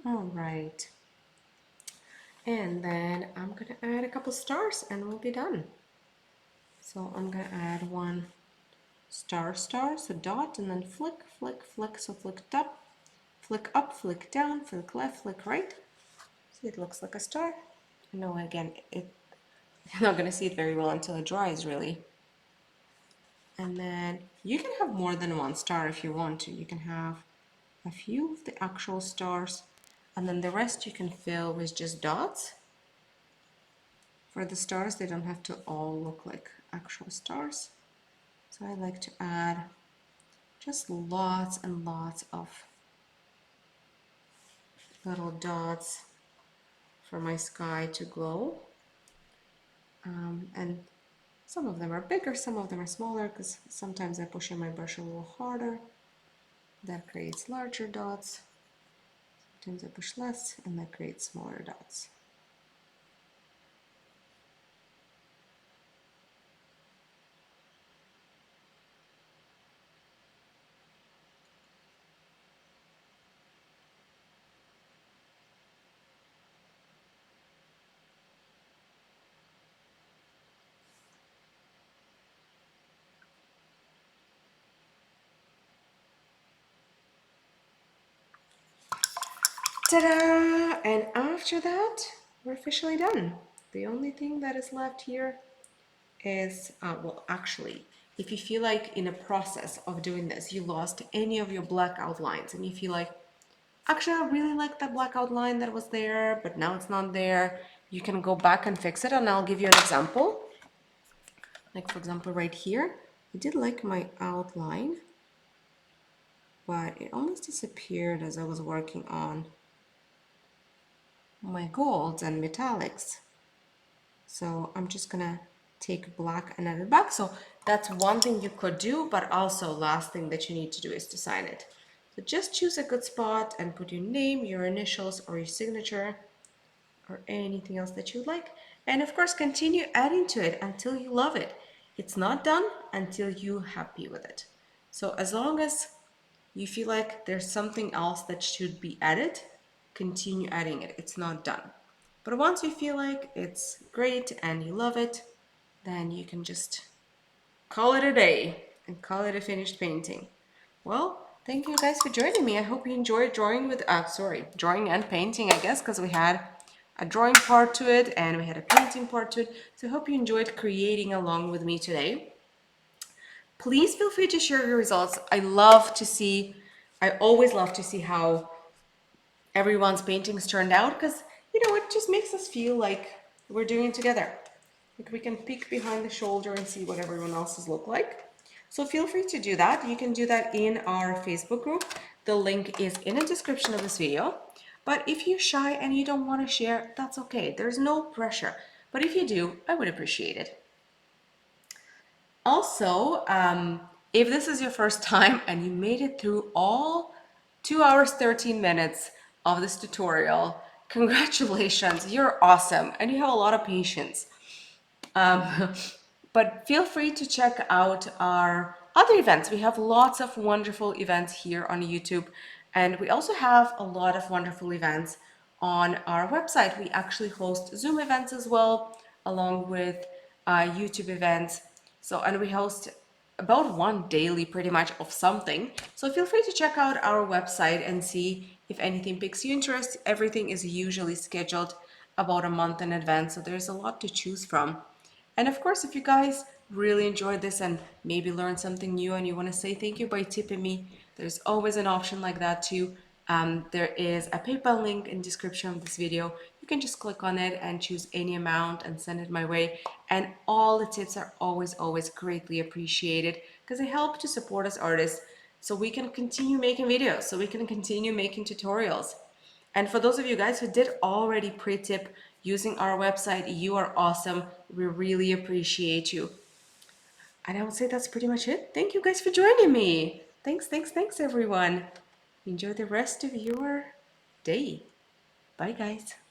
All right. And then I'm going to add a couple stars and we'll be done. So I'm going to add one star, so dot, and then flick, flick, flick. So flick up, flick down, flick left, flick right. See, it looks like a star. No, again, you're not going to see it very well until it dries, really. And then you can have more than one star if you want to. You can have a few of the actual stars, and then the rest you can fill with just dots. For the stars, they don't have to all look like actual stars. So I like to add just lots and lots of little dots for my sky to glow. And some of them are bigger, some of them are smaller, because sometimes I push in my brush a little harder. That creates larger dots. Sometimes I push less, and that creates smaller dots. Ta-da! And after that, we're officially done. The only thing that is left here is, well, actually, if you feel like in a process of doing this, you lost any of your black outlines and you feel like, actually, I really like that black outline that was there, but now it's not there, you can go back and fix it. And I'll give you an example. Like, for example, right here, I did like my outline, but it almost disappeared as I was working on my golds and metallics. So I'm just gonna take black and add it back. So that's one thing you could do, but also last thing that you need to do is to sign it. So just choose a good spot and put your name, your initials, or your signature, or anything else that you would like. And of course, continue adding to it until you love it. It's not done until you're happy with it. So as long as you feel like there's something else that should be added, continue adding it. It's not done. But once you feel like it's great and you love it, then you can just call it a day and call it a finished painting. Well, thank you guys for joining me. I hope you enjoyed drawing and painting, I guess, because we had a drawing part to it and we had a painting part to it. So I hope you enjoyed creating along with me today. Please feel free to share your results. I always love to see how everyone's paintings turned out, because it just makes us feel like we're doing it together. Like we can peek behind the shoulder and see what everyone else's look like. So feel free to do that. You can do that in our Facebook group. The link is in the description of this video. But if you're shy and you don't want to share, that's okay. There's no pressure. But if you do, I would appreciate it. Also, If this is your first time and you made it through all 2 hours 13 minutes of this tutorial, congratulations, you're awesome and you have a lot of patience. But feel free to check out our other events. We have lots of wonderful events here on YouTube, and we also have a lot of wonderful events on our website. We actually host Zoom events as well, along with YouTube events. So, and we host about one daily pretty much of something. So feel free to check out our website and see if anything piques your interest. Everything is usually scheduled about a month in advance, so there's a lot to choose from. And of course, if you guys really enjoyed this and maybe learned something new and you want to say thank you by tipping me, there's always an option like that too. There is a PayPal link in the description of this video. You can just click on it and choose any amount and send it my way. And all the tips are always, always greatly appreciated because they help to support us artists so we can continue making videos, so we can continue making tutorials. And for those of you guys who did already pre-tip using our website, you are awesome. We really appreciate you. And I would say that's pretty much it. Thank you guys for joining me. Thanks, thanks, thanks everyone. Enjoy the rest of your day. Bye guys.